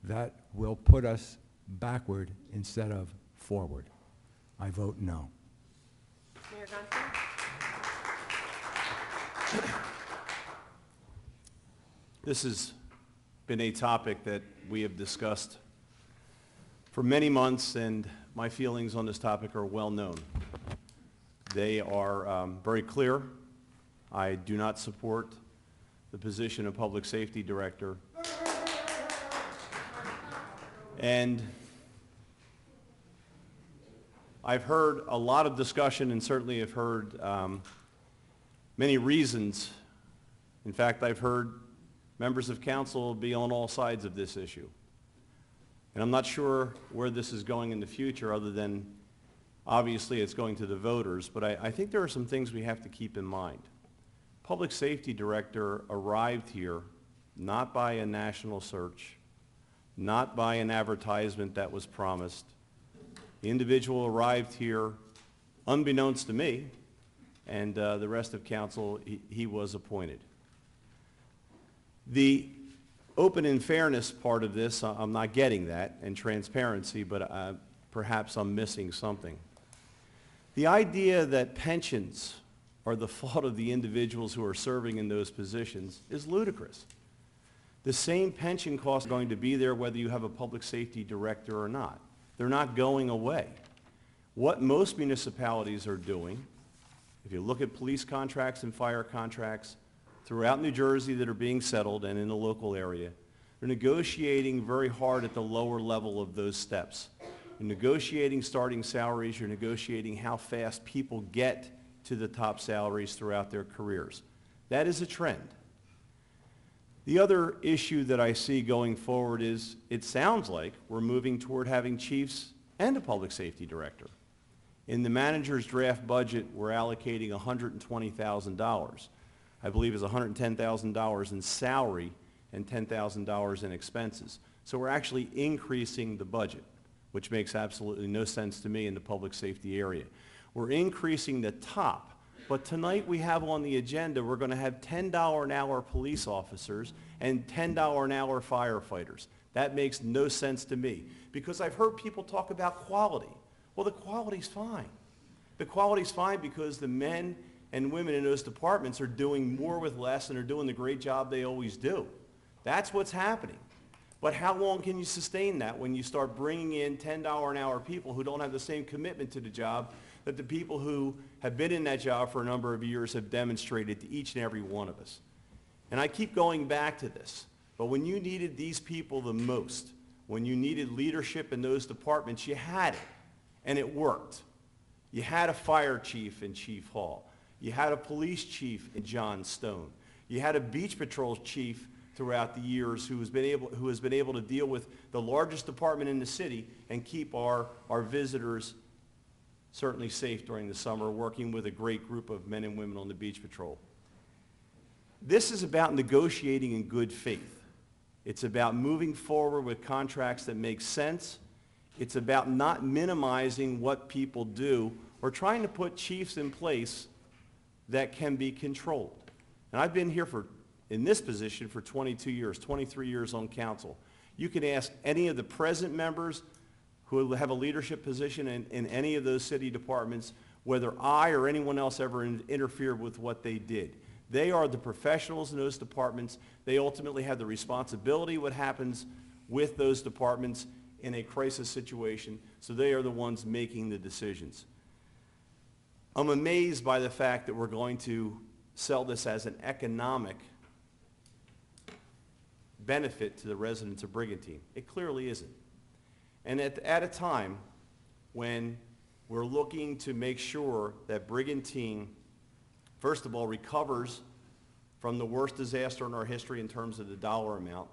that will put us backward instead of forward. I vote no.
Mayor Gunther?
This has been a topic that we have discussed for many months, and my feelings on this topic are well known. They are very clear. I do not support the position of Public Safety Director. And I've heard a lot of discussion and certainly have heard many reasons. In fact, I've heard members of council be on all sides of this issue. And I'm not sure where this is going in the future other than obviously it's going to the voters, but I think there are some things we have to keep in mind. Public Safety Director arrived here not by a national search, not by an advertisement that was promised. The individual arrived here unbeknownst to me and the rest of council. He was appointed. The open and fairness part of this, I'm not getting that, and transparency, but perhaps I'm missing something. The idea that pensions are the fault of the individuals who are serving in those positions is ludicrous. The same pension costs are going to be there whether you have a public safety director or not. They're not going away. What most municipalities are doing, if you look at police contracts and fire contracts throughout New Jersey that are being settled and in the local area, they're negotiating very hard at the lower level of those steps. You're negotiating starting salaries, you're negotiating how fast people get to the top salaries throughout their careers. That is a trend. The other issue that I see going forward is it sounds like we're moving toward having chiefs and a public safety director. In the manager's draft budget, we're allocating $120,000. I believe it's $110,000 in salary and $10,000 in expenses. So we're actually increasing the budget, which makes absolutely no sense to me in the public safety area. We're increasing the top, but tonight we have on the agenda, we're going to have $10 an hour police officers and $10 an hour firefighters. That makes no sense to me, because I've heard people talk about quality. Well, the quality's fine. The quality's fine because the men and women in those departments are doing more with less and are doing the great job they always do. That's what's happening. But how long can you sustain that when you start bringing in $10 an hour people who don't have the same commitment to the job that the people who have been in that job for a number of years have demonstrated to each and every one of us? And I keep going back to this, but when you needed these people the most, when you needed leadership in those departments, you had it, and it worked. You had a fire chief in Chief Hall. You had a police chief in John Stone. You had a beach patrol chief throughout the years who has been able to deal with the largest department in the city and keep our visitors certainly safe during the summer, working with a great group of men and women on the beach patrol. This is about negotiating in good faith. It's about moving forward with contracts that make sense. It's about not minimizing what people do or trying to put chiefs in place that can be controlled. And I've been here in this position for 22 years, 23 years on council. You can ask any of the present members who have a leadership position in any of those city departments whether I or anyone else ever interfered with what they did. They are the professionals in those departments. They ultimately have the responsibility what happens with those departments in a crisis situation, so they are the ones making the decisions. I'm amazed by the fact that we're going to sell this as an economic benefit to the residents of Brigantine. It clearly isn't. And at a time when we're looking to make sure that Brigantine, first of all, recovers from the worst disaster in our history in terms of the dollar amount,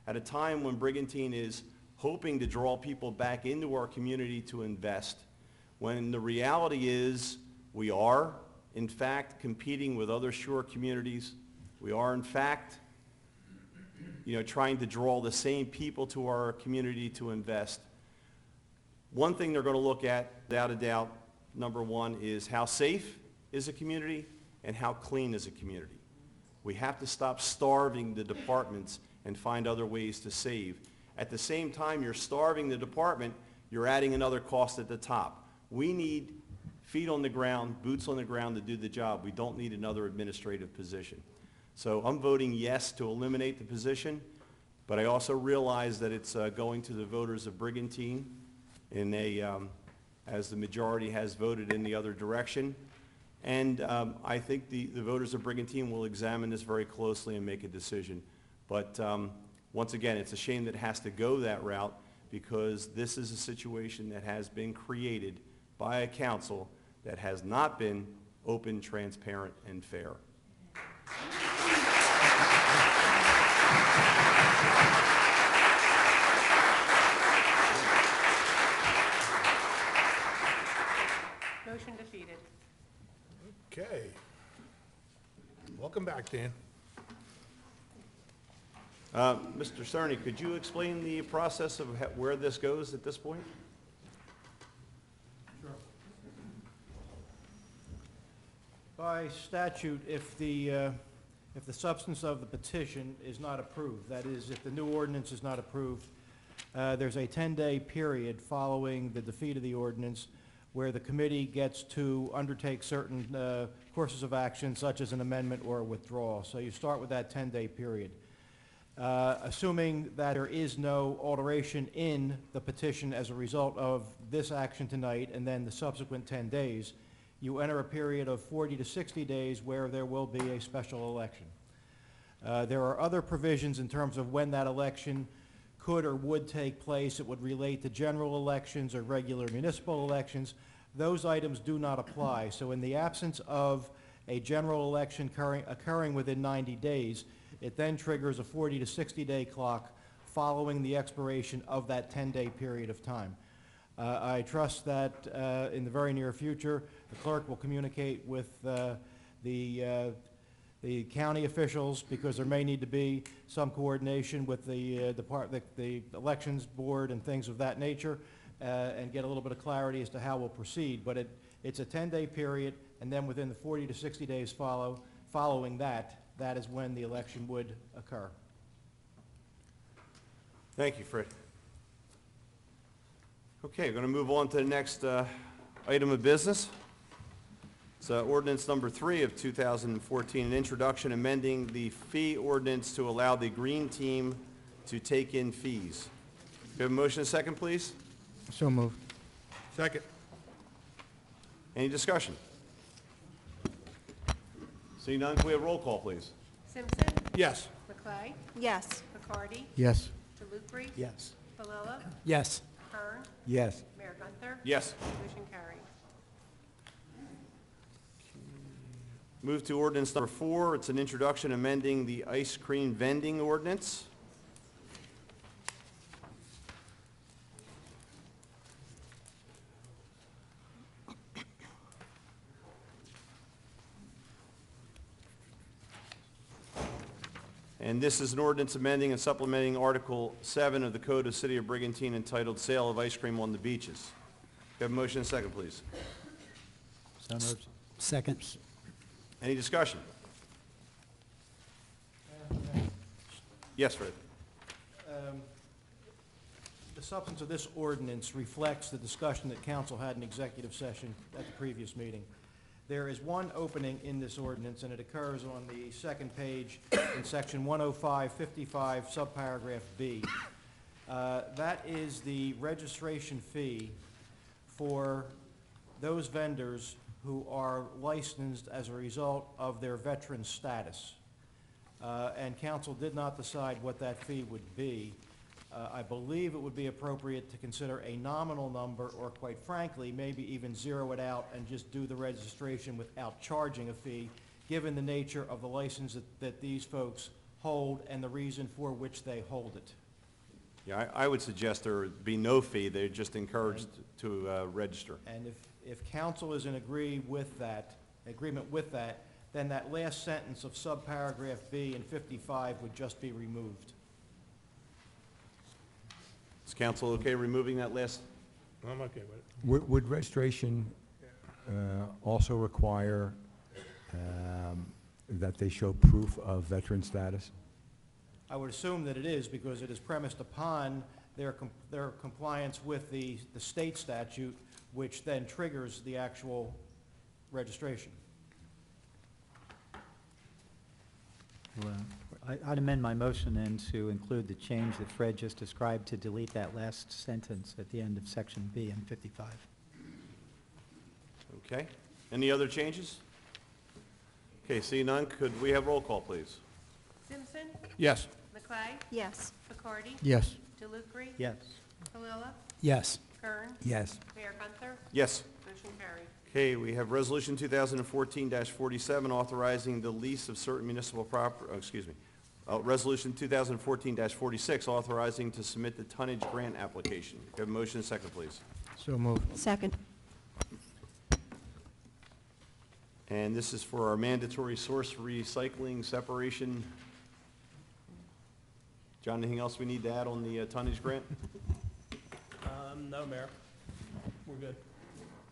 at a time when Brigantine is hoping to draw people back into our community to invest, when the reality is we are, in fact, competing with other shore communities. We are, in fact, trying to draw the same people to our community to invest. One thing they're going to look at, without a doubt, number one, is how safe is a community and how clean is a community. We have to stop starving the departments and find other ways to save. At the same time you're starving the department, you're adding another cost at the top. We need feet on the ground, boots on the ground to do the job. We don't need another administrative position. So I'm voting yes to eliminate the position, but I also realize that it's going to the voters of Brigantine as the majority has voted in the other direction. And I think the voters of Brigantine will examine this very closely and make a decision. But once again, it's a shame that it has to go that route because this is a situation that has been created by a council that has not been open, transparent, and fair.
Motion defeated.
Okay. Welcome back, Dan.
Mr. Cerny, could you explain the process of where this goes at this point?
Sure. By statute, if the substance of the petition is not approved, that is, if the new ordinance is not approved, there's a 10-day period following the defeat of the ordinance where the committee gets to undertake certain courses of action, such as an amendment or a withdrawal. So you start with that 10-day period. Assuming that there is no alteration in the petition as a result of this action tonight and then the subsequent 10 days, you enter a period of 40 to 60 days where there will be a special election. There are other provisions in terms of when that election could or would take place. It would relate to general elections or regular municipal elections. Those items do not apply. So in the absence of a general election occurring within 90 days, it then triggers a 40 to 60 day clock following the expiration of that 10-day period of time. I trust that in the very near future, the clerk will communicate with the county officials, because there may need to be some coordination with the elections board and things of that nature, and get a little bit of clarity as to how we'll proceed. But it's a 10-day period, and then within the 40 to 60 days following that, that is when the election would occur.
Thank you, Fred. Okay, we're going to move on to the next item of business. It's ordinance number 3 of 2014, an introduction amending the fee ordinance to allow the green team to take in fees. Do you have a motion and a second, please?
So moved.
Second.
Any discussion? Seeing none, can we have roll call, please?
Simpson.
Yes.
McClay.
Yes.
McCarty.
Yes.
DeLucre.
Yes.
Palillo.
Yes.
Kern.
Yes.
Mayor Gunther.
Yes.
Motion carried.
Move to ordinance number 4. It's an introduction amending the ice cream vending ordinance. And this is an ordinance amending and supplementing Article 7 of the Code of City of Brigantine entitled Sale of Ice Cream on the Beaches. Can I have a motion and a second, please?
So moved.
Second.
Any discussion? Yes, Fred.
The substance of this ordinance reflects the discussion that council had in executive session at the previous meeting. There is one opening in this ordinance, and it occurs on the second page in section 105-55, subparagraph B. That is the registration fee for those vendors who are licensed as a result of their veteran status. And council did not decide what that fee would be. I believe it would be appropriate to consider a nominal number, or quite frankly, maybe even zero it out and just do the registration without charging a fee, given the nature of the license that these folks hold and the reason for which they hold it.
Yeah, I would suggest there would be no fee. They're just encouraged to register.
And if council is in agreement with that, then that last sentence of subparagraph B in 55 would just be removed.
Is council okay removing that last?
I'm okay with it.
Would registration also require that they show proof of veteran status?
I would assume that it is, because it is premised upon their compliance with the state statute, which then triggers the actual registration.
Well, I'd amend my motion then to include the change that Fred just described, to delete that last sentence at the end of section B in 55.
Okay. Any other changes? Okay, seeing none, could we have roll call, please?
Simpson.
Yes.
McClay.
Yes.
McCarty.
Yes.
DeLucre.
Yes.
Palillo.
Yes.
Kern.
Yes.
Mayor Gunther.
Yes.
Motion carried.
Okay, we have Resolution 2014-47, authorizing the lease of certain municipal property, Resolution 2014-46, authorizing to submit the tonnage grant application. Can I have a motion and a second, please?
So moved.
Second.
And this is for our mandatory source recycling separation. John, anything else we need to add on the tonnage grant?
No, Mayor. We're good.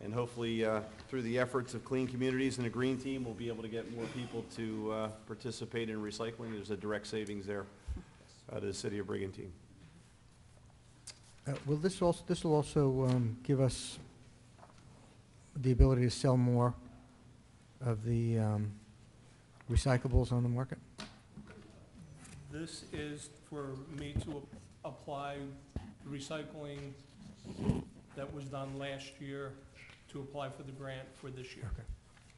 And hopefully, through the efforts of Clean Communities and the Green Team, we'll be able to get more people to participate in recycling. There's a direct savings there to the city of Brigantine.
Will this will also give us the ability to sell more of the recyclables on the market?
This is for me to apply the recycling that was done last year to apply for the grant for this year,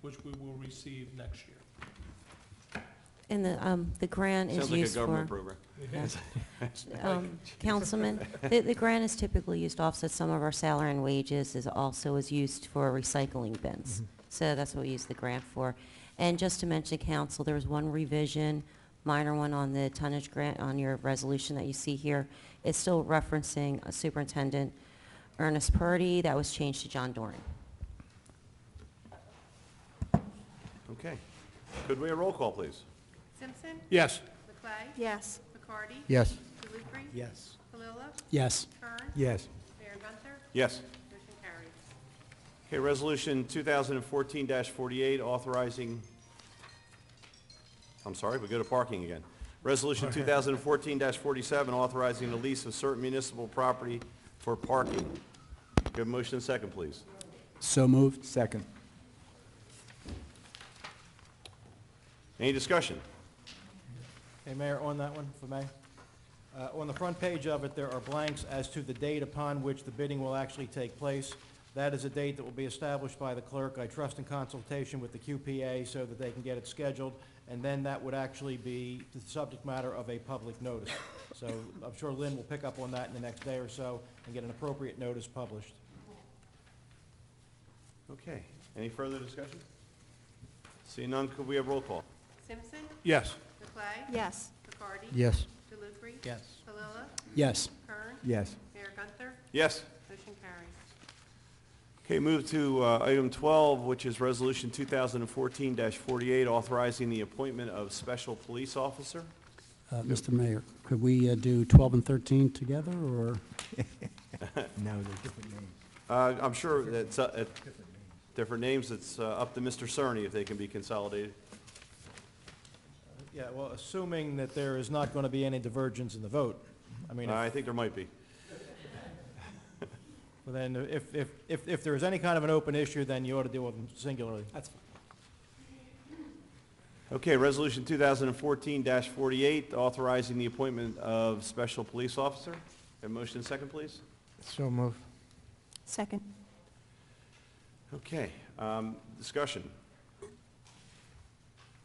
which we will receive next year.
And the grant is
Sounds like a
used for...
government program.
Yeah. Councilman, the grant is typically used to offset some of our salary and wages, also is used for recycling bins. So that's what we use the grant for. And just to mention, council, there was one revision, minor one on the tonnage grant on your resolution that you see here. It's still referencing Superintendent Ernest Purdy. That was changed to John Doran.
Okay. Could we have roll call, please?
Simpson.
Yes.
McClay.
Yes.
McCarty.
Yes.
DeLucre.
Yes.
Palillo.
Yes.
Kern.
Yes.
Mayor Gunther.
Yes.
Motion carried.
Okay, Resolution 2014-48, authorizing, I'm sorry, we go to parking again. Resolution 2014-47, authorizing the lease of certain municipal property for parking. Give a motion and second, please.
So moved.
Second.
Any discussion?
Hey, Mayor, on that one, if I On the front page of it, there are blanks as to the date upon which the bidding will actually take place. That is a date that will be established by the clerk, I trust in consultation with the QPA, so that they can get it scheduled, and then that would actually be the subject matter of a public notice. So I'm sure Lynn will pick up on that in the next day or so and get an appropriate notice published.
Okay, any further discussion? Seeing none, could we have roll call?
Simpson.
Yes.
McLeod.
Yes.
McCarty.
Yes.
DeLucre.
Yes.
Palilla.
Yes.
Kern.
Yes.
Mayor Gunther.
Yes.
Motion carries.
Okay, move to item 12, which is Resolution 2014-48, authorizing the appointment of special police officer.
Mr. Mayor, could we do 12 and 13 together, or?
No, they're different names.
I'm sure that's different names. It's up to Mr. Cerny if they can be consolidated.
Yeah, well, assuming that there is not going to be any divergence in the vote. I mean,
I think there might be.
well, then if there is any kind of an open issue, then you ought to deal with them singularly.
That's fine.
Okay, Resolution 2014-48, authorizing the appointment of special police officer. Have a motion and second, please.
So move.
Second.
Okay, discussion.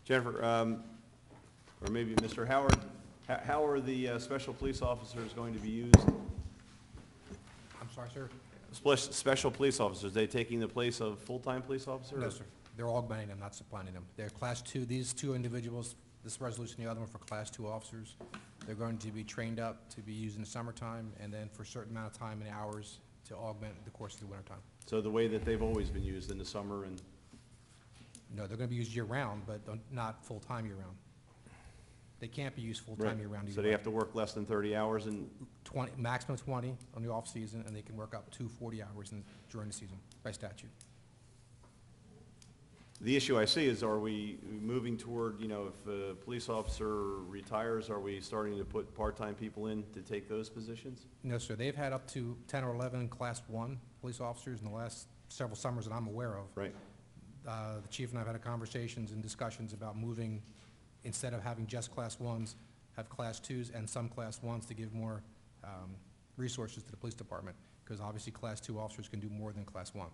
Jennifer, or maybe Mr. Howard, how are the special police officers going to be used?
I'm sorry, sir?
Special police officers, they taking the place of full-time police officer?
No, sir. They're augmenting them, not supplanting them. They're Class 2. These two individuals, this resolution, the other one for Class 2 officers, they're going to be trained up to be used in the summertime and then for a certain amount of time and hours to augment the course of the wintertime.
So the way that they've always been used in the summer and,
No, they're going to be used year-round, but not full-time year-round. They can't be used full-time year-round either.
so they have to work less than 30 hours and,
20, maximum 20 on the off-season, and they can work up to 40 hours during the season by statute.
the issue I see is, are we moving toward, you know, if a police officer retires, are we starting to put part-time people in to take those positions?
No, sir. They've had up to 10 or 11 Class 1 police officers in the last several summers that I'm aware of.
Right.
The chief and I have had conversations and discussions about moving, instead of having just Class 1s, have Class 2s and some Class 1s to give more resources to the police department, because obviously Class 2 officers can do more than Class 1.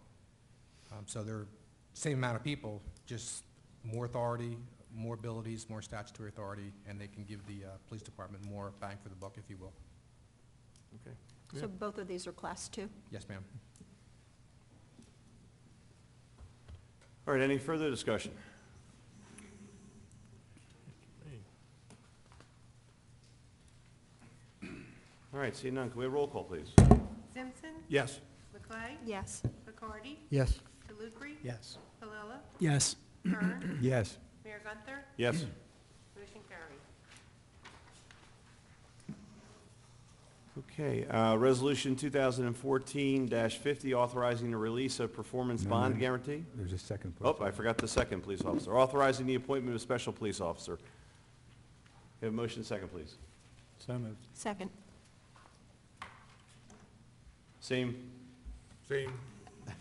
So they're same amount of people, just more authority, more abilities, more statutory authority, and they can give the police department more bang for the buck, if you will.
Okay.
So both of these are Class 2?
Yes, ma'am.
All right, any further discussion? All right, seeing none, can we have roll call, please?
Simpson.
Yes.
McLeod.
Yes.
McCarty.
Yes.
DeLucre.
Yes.
Palilla.
Yes.
Kern.
Yes.
Mayor Gunther.
Yes.
Motion carries.
Okay, Resolution 2014-50, authorizing the release of performance
No,
bond
no.
guarantee.
There's a second. police
Oh, I forgot the second police officer. Authorizing the appointment of special police officer. Have a motion second, please.
So moved.
Second.
Same,
Same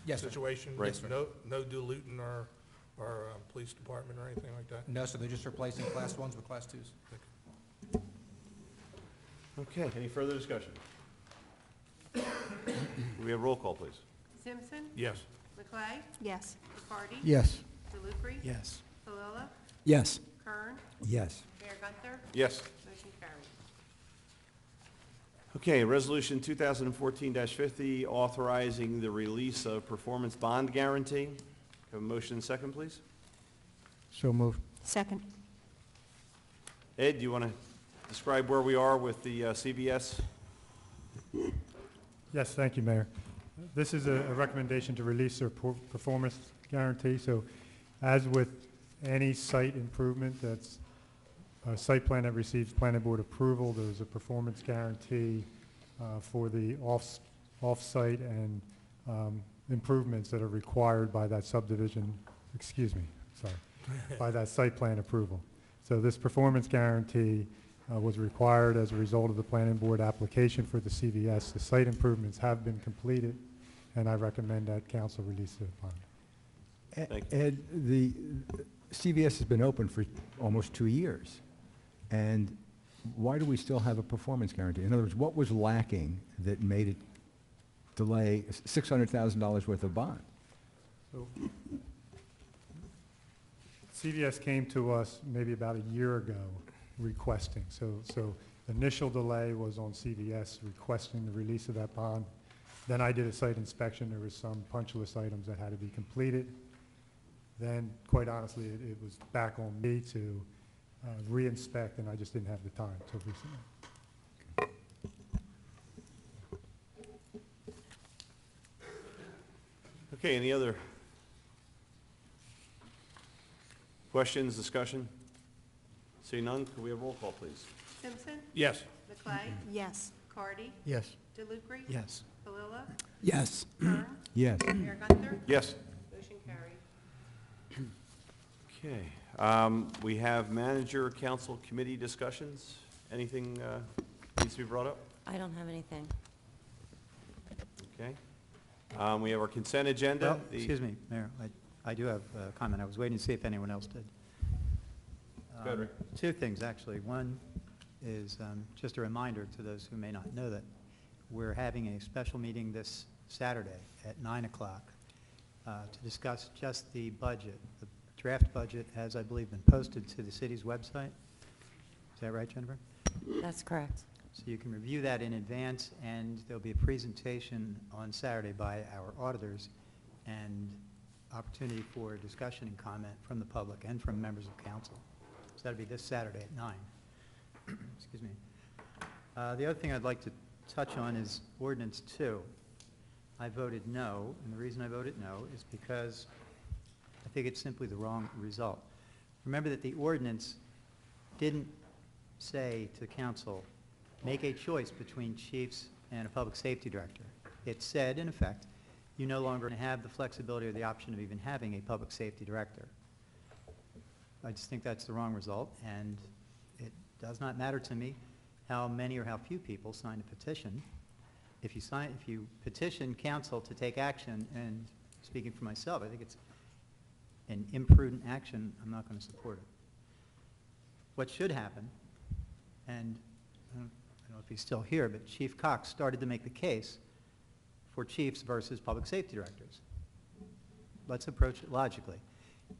Yes, sir.
situation?
Right.
Yes, sir.
No diluting our police department or anything like that?
No, sir. They're just replacing Class 1s with Class 2s.
okay, any further discussion? We have roll call, please.
Simpson.
Yes.
McLeod.
Yes.
McCarty.
Yes.
DeLucre.
Yes.
Palilla.
Yes.
Kern.
Yes.
Mayor Gunther.
Yes.
Motion carries.
Okay, Resolution 2014-50, authorizing the release of performance bond guarantee. Have a motion second, please.
So moved.
Second.
Ed, do you want to describe where we are with the CVS?
Yes, thank you, Mayor. This is a recommendation to release their performance guarantee. So as with any site improvement that's a site plan that receives planning board approval, there's a performance guarantee for the off-site and improvements that are required by that subdivision, by that site plan approval. So this performance guarantee was required as a result of the planning board application for the CVS. The site improvements have been completed, and I recommend that council release the bond.
Thank you.
Ed, the CVS has been open for almost 2 years, and why do we still have a performance guarantee? In other words, what was lacking that made it delay $600,000 worth of bond?
So CVS came to us maybe about a year ago requesting. So the initial delay was on CVS requesting the release of that bond. Then I did a site inspection. There was some punch list items that had to be completed. Then, quite honestly, it was back on me to re-inspect, and I just didn't have the time until recently.
Okay, any other questions, discussion? Seeing none, could we have roll call, please?
Simpson?
Yes.
McLean?
Yes.
Cardy?
Yes.
DeLucre?
Yes.
Palilla?
Yes.
Kern?
Yes.
Mayor Gunther?
Yes.
Motion carried.
Okay, we have manager, council, committee discussions. Anything needs to be brought up?
I don't have anything.
Okay. We have our consent agenda.
Well, excuse me, Mayor, I do have a comment. I was waiting to see if anyone else did.
Go ahead, Rick.
Two things, actually. One is just a reminder to those who may not know that we're having a special meeting this Saturday at 9 o'clock to discuss just the budget. The draft budget has, I believe, been posted to the city's website. Is that right, Jennifer?
That's correct.
So you can review that in advance, and there'll be a presentation on Saturday by our auditors and opportunity for discussion and comment from the public and from members of council. So that'll be this Saturday at 9. Excuse me. The other thing I'd like to touch on is Ordinance 2. I voted no, and the reason I voted no is because I think it's simply the wrong result. Remember that the ordinance didn't say to council, make a choice between chiefs and a public safety director. It said, in effect, you no longer have the flexibility or the option of even having a public safety director. I just think that's the wrong result, and it does not matter to me how many or how few people sign a petition. If you petition council to take action, and speaking for myself, I think it's an imprudent action. I'm not going to support it. What should happen, and I don't know if he's still here, but Chief Cox started to make the case for chiefs versus public safety directors. Let's approach it logically.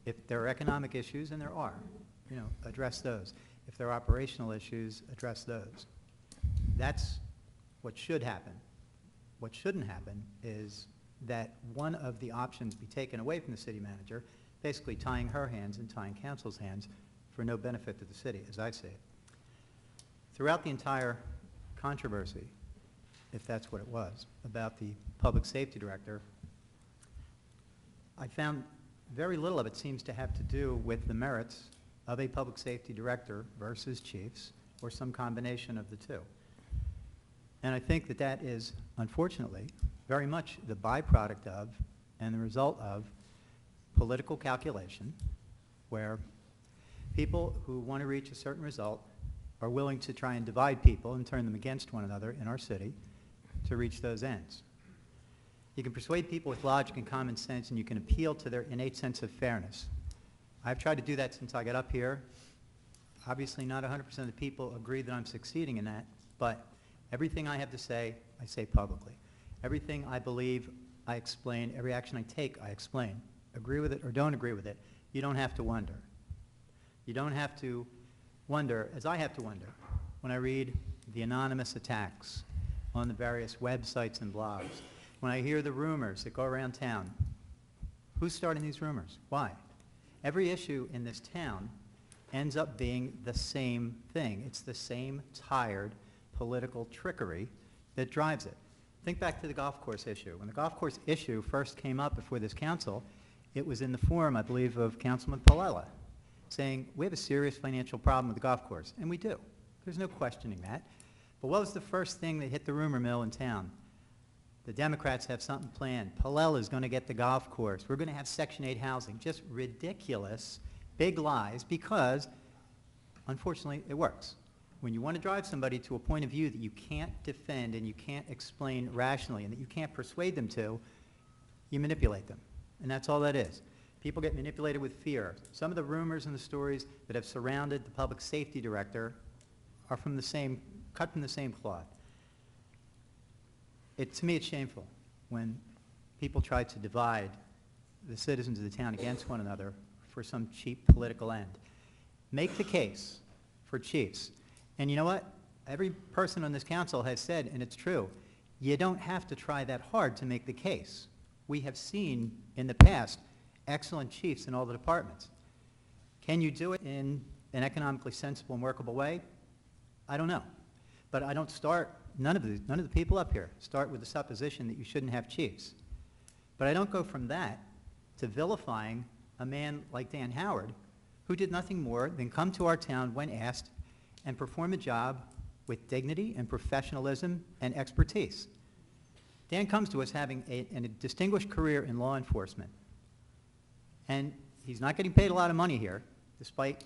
If there are economic issues, and there are, address those. If there are operational issues, address those. That's what should happen. What shouldn't happen is that one of the options be taken away from the city manager, basically tying her hands and tying council's hands for no benefit to the city, as I see it. Throughout the entire controversy, if that's what it was, about the public safety director, I found very little of it seems to have to do with the merits of a public safety director versus chiefs, or some combination of the two. And I think that that is, unfortunately, very much the byproduct of and the result of political calculation, where people who want to reach a certain result are willing to try and divide people and turn them against one another in our city to reach those ends. You can persuade people with logic and common sense, and you can appeal to their innate sense of fairness. I've tried to do that since I got up here. Obviously, not 100% of the people agree that I'm succeeding in that, but everything I have to say, I say publicly. Everything I believe, I explain. Every action I take, I explain. Agree with it or don't agree with it, you don't have to wonder. You don't have to wonder, as I have to wonder, when I read the anonymous attacks on the various websites and blogs, when I hear the rumors that go around town. Who's starting these rumors? Why? Every issue in this town ends up being the same thing. It's the same tired political trickery that drives it. Think back to the golf course issue. When the golf course issue first came up before this council, it was in the form, I believe, of Councilman Palella, saying, we have a serious financial problem with the golf course. And we do. There's no questioning that. But what was the first thing that hit the rumor mill in town? The Democrats have something planned. Palella's going to get the golf course. We're going to have Section 8 housing. Just ridiculous, big lies, because, unfortunately, it works. When you want to drive somebody to a point of view that you can't defend and you can't explain rationally and that you can't persuade them to, you manipulate them. And that's all that is. People get manipulated with fear. Some of the rumors and the stories that have surrounded the public safety director are from the same, cut from the same cloth. To me, it's shameful when people try to divide the citizens of the town against one another for some cheap political end. Make the case for chiefs. And you know what? Every person on this council has said, and it's true, you don't have to try that hard to make the case. We have seen in the past excellent chiefs in all the departments. Can you do it in an economically sensible and workable way? I don't know. But I don't start, none of the people up here start with the supposition that you shouldn't have chiefs. But I don't go from that to vilifying a man like Dan Howard, who did nothing more than come to our town when asked and perform a job with dignity and professionalism and expertise. Dan comes to us having a distinguished career in law enforcement. And he's not getting paid a lot of money here, despite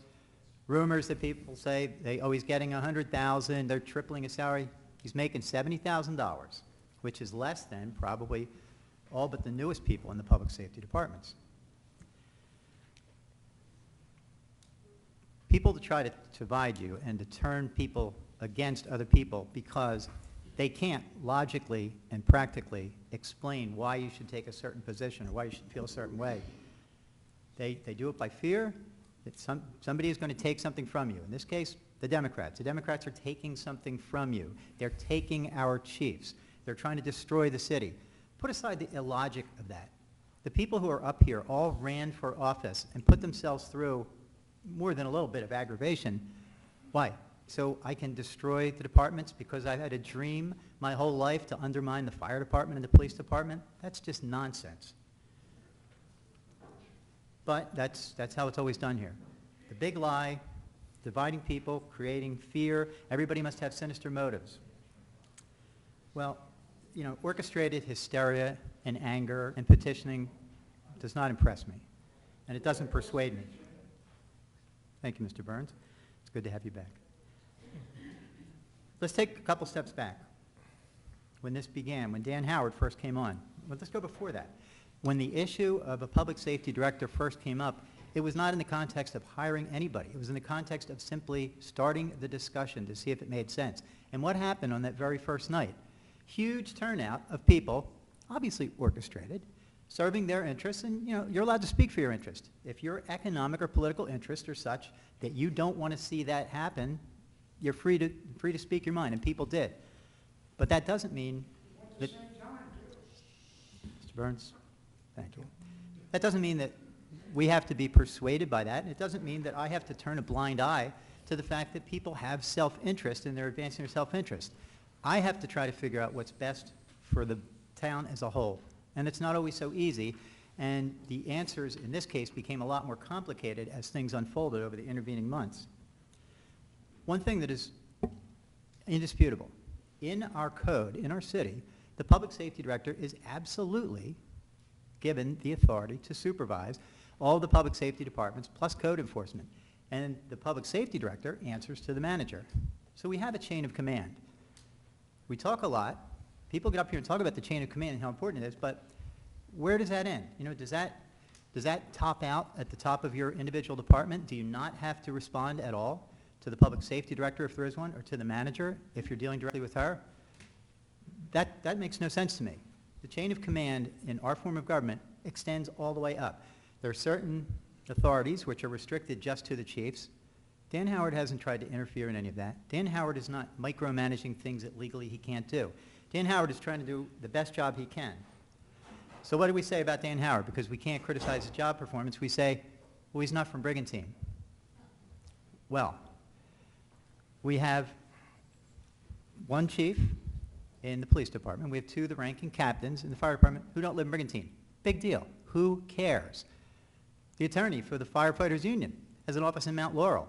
rumors that people say he's getting $100,000, they're tripling his salary. He's making $70,000, which is less than probably all but the newest people in the public safety departments. People to try to divide you and to turn people against other people because they can't logically and practically explain why you should take a certain position or why you should feel a certain way. They do it by fear that somebody is going to take something from you. In this case, the Democrats. The Democrats are taking something from you. They're taking our chiefs. They're trying to destroy the city. Put aside the illogic of that. The people who are up here all ran for office and put themselves through more than a little bit of aggravation. Why? So I can destroy the departments because I've had a dream my whole life to undermine the fire department and the police department? That's just nonsense. But that's how it's always done here. The big lie, dividing people, creating fear. Everybody must have sinister motives. Well, you know, orchestrated hysteria and anger and petitioning does not impress me, and it doesn't persuade me. Thank you, Mr. Burns. It's good to have you back. Let's take a couple steps back. When this began, when Dan Howard first came on, well, let's go before that. When the issue of a public safety director first came up, it was not in the context of hiring anybody. It was in the context of simply starting the discussion to see if it made sense. And what happened on that very first night? Huge turnout of people, obviously orchestrated, serving their interests, and you know, you're allowed to speak for your interest. If your economic or political interests are such that you don't want to see that happen, you're free to speak your mind, and people did. But that doesn't mean that... Mr. Burns, thank you. That doesn't mean that we have to be persuaded by that, and it doesn't mean that I have to turn a blind eye to the fact that people have self-interest and they're advancing their self-interest. I have to try to figure out what's best for the town as a whole, and it's not always so easy, and the answers in this case became a lot more complicated as things unfolded over the intervening months. One thing that is indisputable, in our code, in our city, the public safety director is absolutely given the authority to supervise all the public safety departments plus code enforcement. And the public safety director answers to the manager. So we have a chain of command. We talk a lot. People get up here and talk about the chain of command and how important it is, but where does that end? You know, does that top out at the top of your individual department? Do you not have to respond at all to the public safety director if there is one, or to the manager if you're dealing directly with her? That makes no sense to me. The chain of command in our form of government extends all the way up. There are certain authorities which are restricted just to the chiefs. Dan Howard hasn't tried to interfere in any of that. Dan Howard is not micromanaging things that legally he can't do. Dan Howard is trying to do the best job he can. So what do we say about Dan Howard? Because we can't criticize his job performance, we say, well, he's not from Brigantine. Well, we have one chief in the police department. We have two of the ranking captains in the fire department who don't live in Brigantine. Big deal. Who cares? The attorney for the firefighters union has an office in Mount Laurel.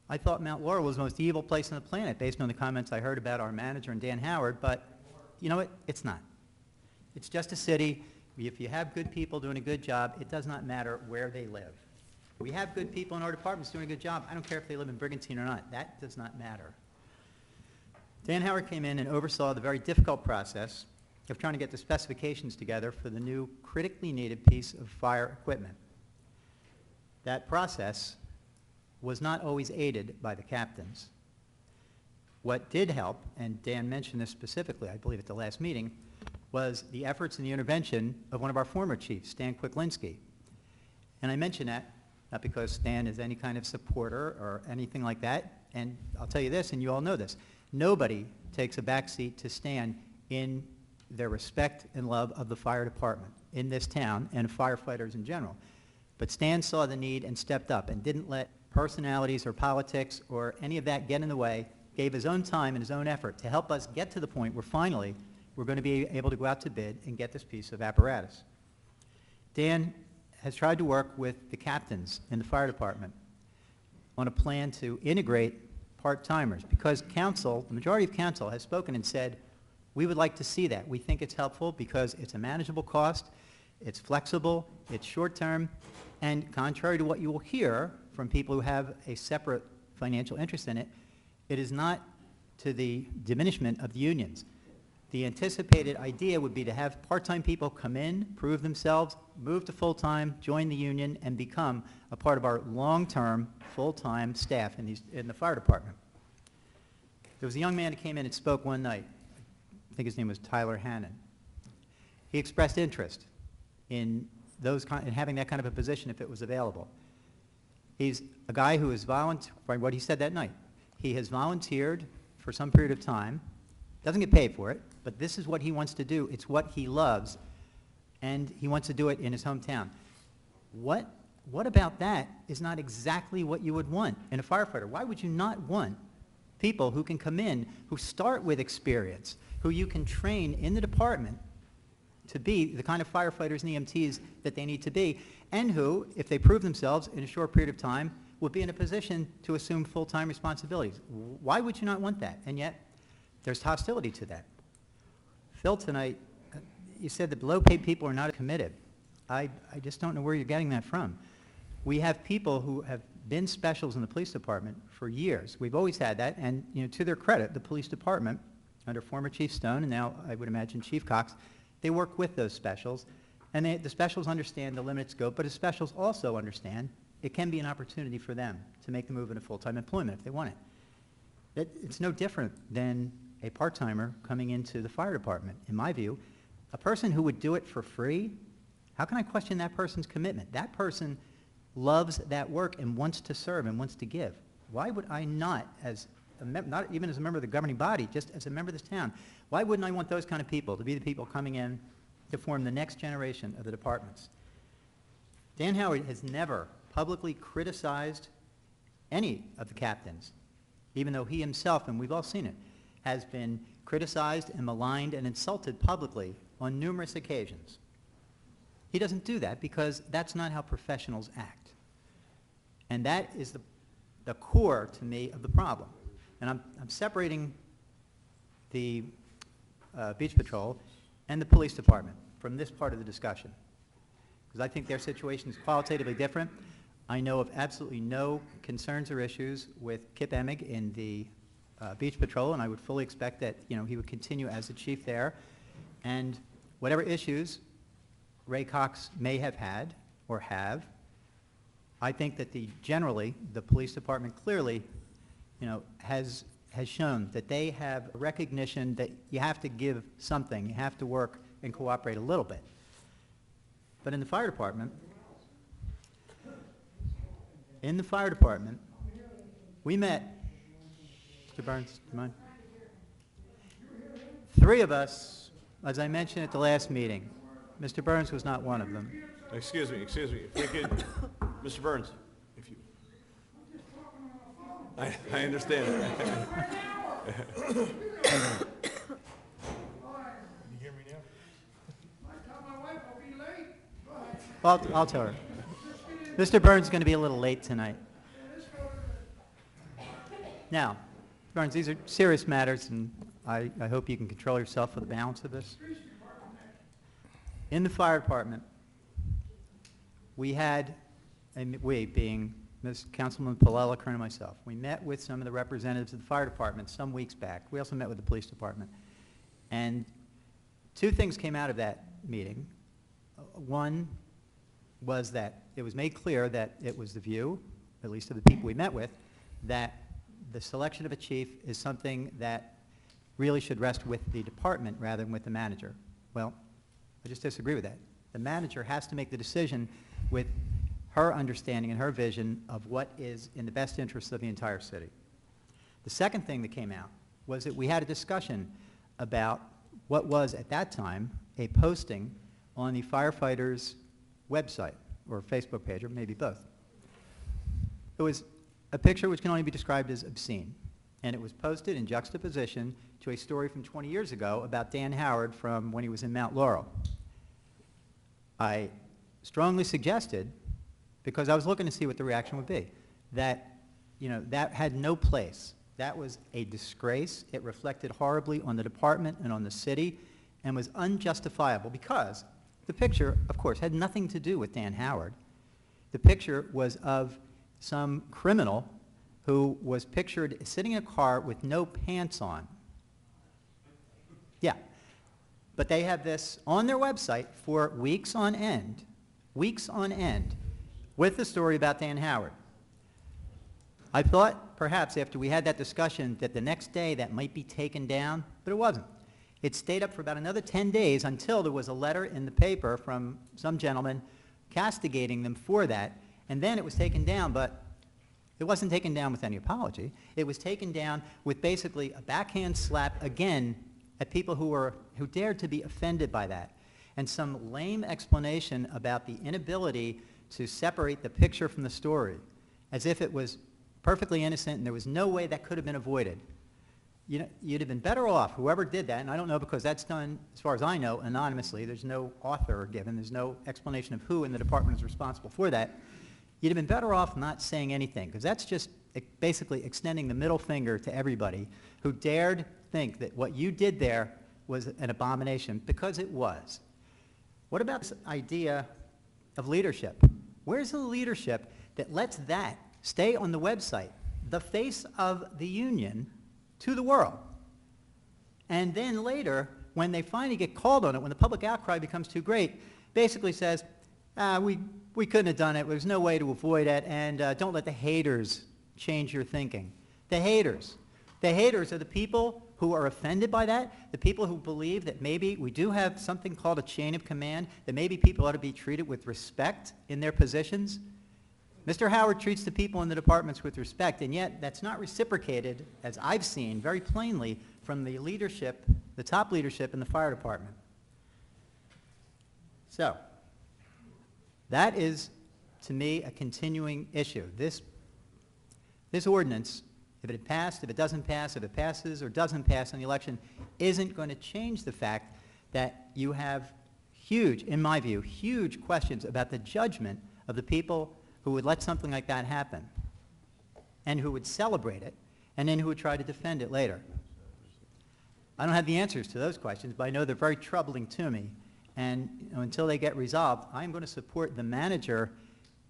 I thought Mount Laurel was the most evil place on the planet based on the comments I heard about our manager and Dan Howard, but you know what? It's not. It's just a city. If you have good people doing a good job, it does not matter where they live. We have good people in our departments doing a good job. I don't care if they live in Brigantine or not. That does not matter. Dan Howard came in and oversaw the very difficult process of trying to get the specifications together for the new critically needed piece of fire equipment. That process was not always aided by the captains. What did help, and Dan mentioned this specifically, I believe at the last meeting, was the efforts and the intervention of one of our former chiefs, Stan Kwiklinski. And I mention that not because Stan is any kind of supporter or anything like that, and I'll tell you this, and you all know this, nobody takes a backseat to Stan in their respect and love of the fire department in this town and firefighters in general. But Stan saw the need and stepped up and didn't let personalities or politics or any of that get in the way, gave his own time and his own effort to help us get to the point where finally we're going to be able to go out to bid and get this piece of apparatus. Dan has tried to work with the captains in the fire department on a plan to integrate part-timers because council, the majority of council has spoken and said, we would like to see that. We think it's helpful because it's a manageable cost, it's flexible, it's short-term, and contrary to what you will hear from people who have a separate financial interest in it, it is not to the diminishment of the unions. The anticipated idea would be to have part-time people come in, prove themselves, move to full-time, join the union, and become a part of our long-term, full-time staff in the fire department. There was a young man who came in and spoke one night. I think his name was Tyler Hannon. He expressed interest in having that kind of a position if it was available. He's a guy who is by what he said that night. He has volunteered for some period of time, doesn't get paid for it, but this is what he wants to do. It's what he loves, and he wants to do it in his hometown. What about that is not exactly what you would want in a firefighter? Why would you not want people who can come in, who start with experience, who you can train in the department to be the kind of firefighters and EMTs that they need to be, and who, if they prove themselves in a short period of time, would be in a position to assume full-time responsibilities? Why would you not want that? And yet, there's hostility to that. Phil, tonight, you said that low-paid people are not committed. I just don't know where you're getting that from. We have people who have been specials in the police department for years. We've always had that, and to their credit, the police department, under former Chief Stone, and now I would imagine Chief Cox, they work with those specials, and the specials understand the limited scope, but the specials also understand it can be an opportunity for them to make the move into full-time employment if they want it. It's no different than a part-timer coming into the fire department. In my view, a person who would do it for free, how can I question that person's commitment? That person loves that work and wants to serve and wants to give. Why would I not, not even as a member of the governing body, just as a member of this town, why wouldn't I want those kind of people to be the people coming in to form the next generation of the departments? Dan Howard has never publicly criticized any of the captains, even though he himself, and we've all seen it, has been criticized and maligned and insulted publicly on numerous occasions. He doesn't do that because that's not how professionals act. And that is the core, to me, of the problem. And I'm separating the Beach Patrol and the police department from this part of the discussion, because I think their situation is qualitatively different. I know of absolutely no concerns or issues with Kip Emig in the Beach Patrol, and I would fully expect that he would continue as the chief there. And whatever issues Ray Cox may have had or have, I think that generally the police department clearly has shown that they have recognition that you have to give something, you have to work and cooperate a little bit. But in the fire department, we met, Mr. Burns, do you mind? 3 of us, as I mentioned at the last meeting. Mr. Burns was not one of them.
Excuse me, if we could, Mr. Burns, if you, I understand.
You hear me now?
Well, I'll tell her. Mr. Burns is going to be a little late tonight. Now, Burns, these are serious matters, and I hope you can control yourself for the balance of this. In the fire department, we had, and we being Ms. Councilman Palella, Kern, and myself, we met with some of the representatives of the fire department some weeks back. We also met with the police department. And 2 things came out of that meeting. One was that it was made clear that it was the view, at least of the people we met with, that the selection of a chief is something that really should rest with the department rather than with the manager. Well, I just disagree with that. The manager has to make the decision with her understanding and her vision of what is in the best interest of the entire city. The second thing that came out was that we had a discussion about what was, at that time, a posting on the firefighters' website, or Facebook page, or maybe both. It was a picture which can only be described as obscene, and it was posted in juxtaposition to a story from 20 years ago about Dan Howard from when he was in Mount Laurel. I strongly suggested, because I was looking to see what the reaction would be, that, that had no place. That was a disgrace. It reflected horribly on the department and on the city and was unjustifiable because the picture, of course, had nothing to do with Dan Howard. The picture was of some criminal who was pictured sitting in a car with no pants on. Yeah. But they have this on their website for weeks on end, with the story about Dan Howard. I thought perhaps after we had that discussion that the next day that might be taken down, but it wasn't. It stayed up for about another 10 days until there was a letter in the paper from some gentleman castigating them for that, and then it was taken down, but it wasn't taken down with any apology. It was taken down with basically a backhand slap again at people who dared to be offended by that, and some lame explanation about the inability to separate the picture from the story, as if it was perfectly innocent and there was no way that could have been avoided. You'd have been better off, whoever did that, and I don't know because that's done, as far as I know, anonymously. There's no author given. There's no explanation of who in the department is responsible for that. You'd have been better off not saying anything, because that's just basically extending the middle finger to everybody who dared think that what you did there was an abomination, because it was. What about this idea of leadership? Where's the leadership that lets that stay on the website, the face of the union, to the world? And then later, when they finally get called on it, when the public outcry becomes too great, basically says, we couldn't have done it, there's no way to avoid it, and don't let the haters change your thinking. The haters. The haters are the people who are offended by that, the people who believe that maybe we do have something called a chain of command, that maybe people ought to be treated with respect in their positions. Mr. Howard treats the people in the departments with respect, and yet that's not reciprocated, as I've seen very plainly, from the leadership, the top leadership in the fire department. So, that is, to me, a continuing issue. This ordinance, if it had passed, if it doesn't pass, if it passes or doesn't pass in the election, isn't going to change the fact that you have huge, in my view, huge questions about the judgment of the people who would let something like that happen, and who would celebrate it, and then who would try to defend it later. I don't have the answers to those questions, but I know they're very troubling to me, and until they get resolved, I'm going to support the manager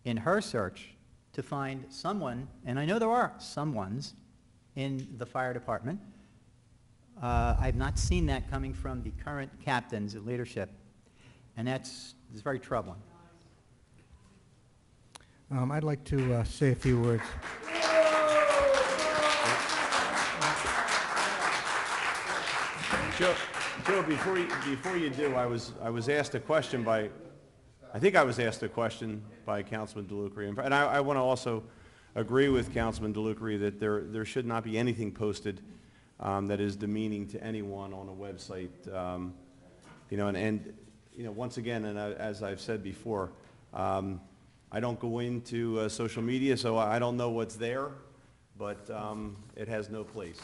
in her search to find someone, and I know there are someones in the fire department. I've not seen that coming from the current captains of leadership, and it's very troubling.
I'd like to say a few words.
Joe, before you do, I was asked a question by, I think I was asked a question by Councilman DeLucre, and I want to also agree with Councilman DeLucre that there should not be anything posted that is demeaning to anyone on a website. Once again, and as I've said before, I don't go into social media, so I don't know what's there, but it has no place,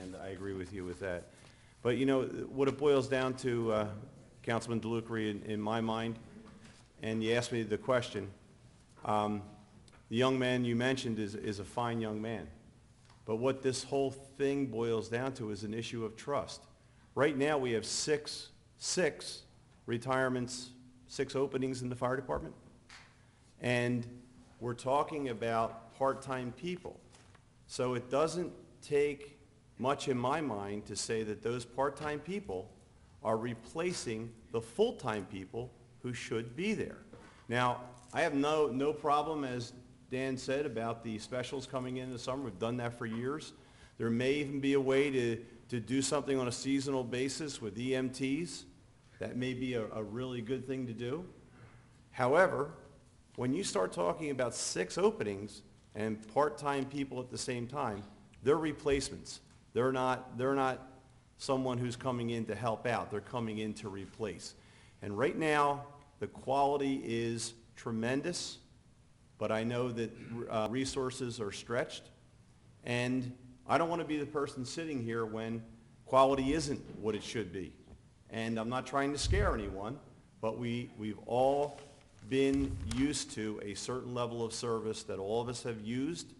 and I agree with you with that. But what it boils down to, Councilman DeLucre, in my mind, and you asked me the question, the young man you mentioned is a fine young man. But what this whole thing boils down to is an issue of trust. Right now we have six retirements, 6 openings in the fire department. And we're talking about part-time people. So it doesn't take much in my mind to say that those part-time people are replacing the full-time people who should be there. Now, I have no problem, as Dan said about the specials coming in the summer. We've done that for years. There may even be a way to do something on a seasonal basis with EMTs. That may be a really good thing to do. However, when you start talking about 6 openings and part-time people at the same time, they're replacements. They're not someone who's coming in to help out. They're coming in to replace. And right now, the quality is tremendous, but I know that resources are stretched. And I don't want to be the person sitting here when quality isn't what it should be. And I'm not trying to scare anyone, but we've all been used to a certain level of service that all of us have used,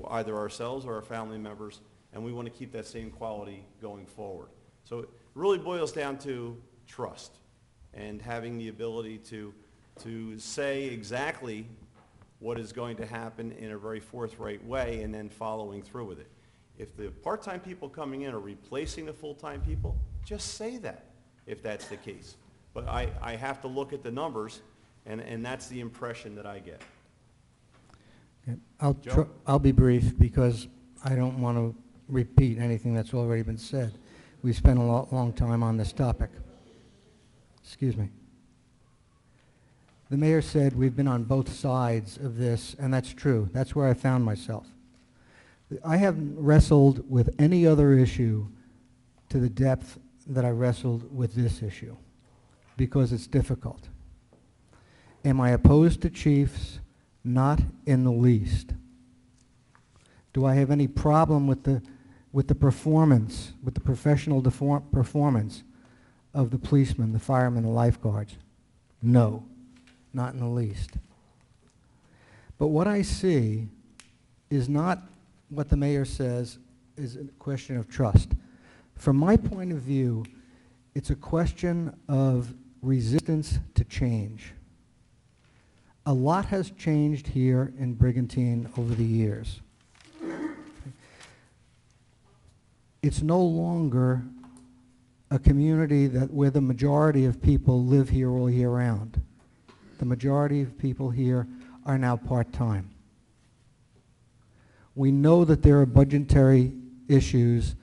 either ourselves or our family members, and we want to keep that same quality going forward. So it really boils down to trust and having the ability to say exactly what is going to happen in a very forthright way and then following through with it. If the part-time people coming in are replacing the full-time people, just say that if that's the case. But I have to look at the numbers, and that's the impression that I get.
Okay. I'll be brief because I don't want to repeat anything that's already been said. We've spent a long time on this topic. Excuse me. The mayor said we've been on both sides of this, and that's true. That's where I found myself. I haven't wrestled with any other issue to the depth that I wrestled with this issue because it's difficult. Am I opposed to chiefs? Not in the least. Do I have any problem with the performance, with the professional performance of the policemen, the firemen, the lifeguards? No, not in the least. But what I see is not what the mayor says is a question of trust. From my point of view, it's a question of resistance to change. A lot has changed here in Brigantine over the years. It's no longer a community where the majority of people live here all year round. The majority of people here are now part-time. We know that there are budgetary issues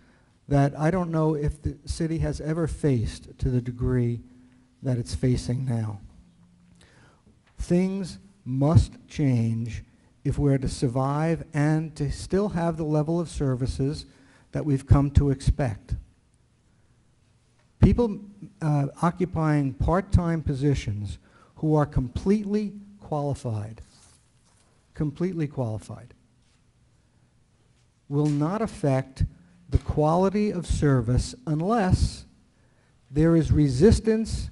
that I don't know if the city has ever faced to the degree that it's facing now. Things must change if we're to survive and to still have the level of services that we've come to expect. People occupying part-time positions who are completely qualified, will not affect the quality of service unless there is resistance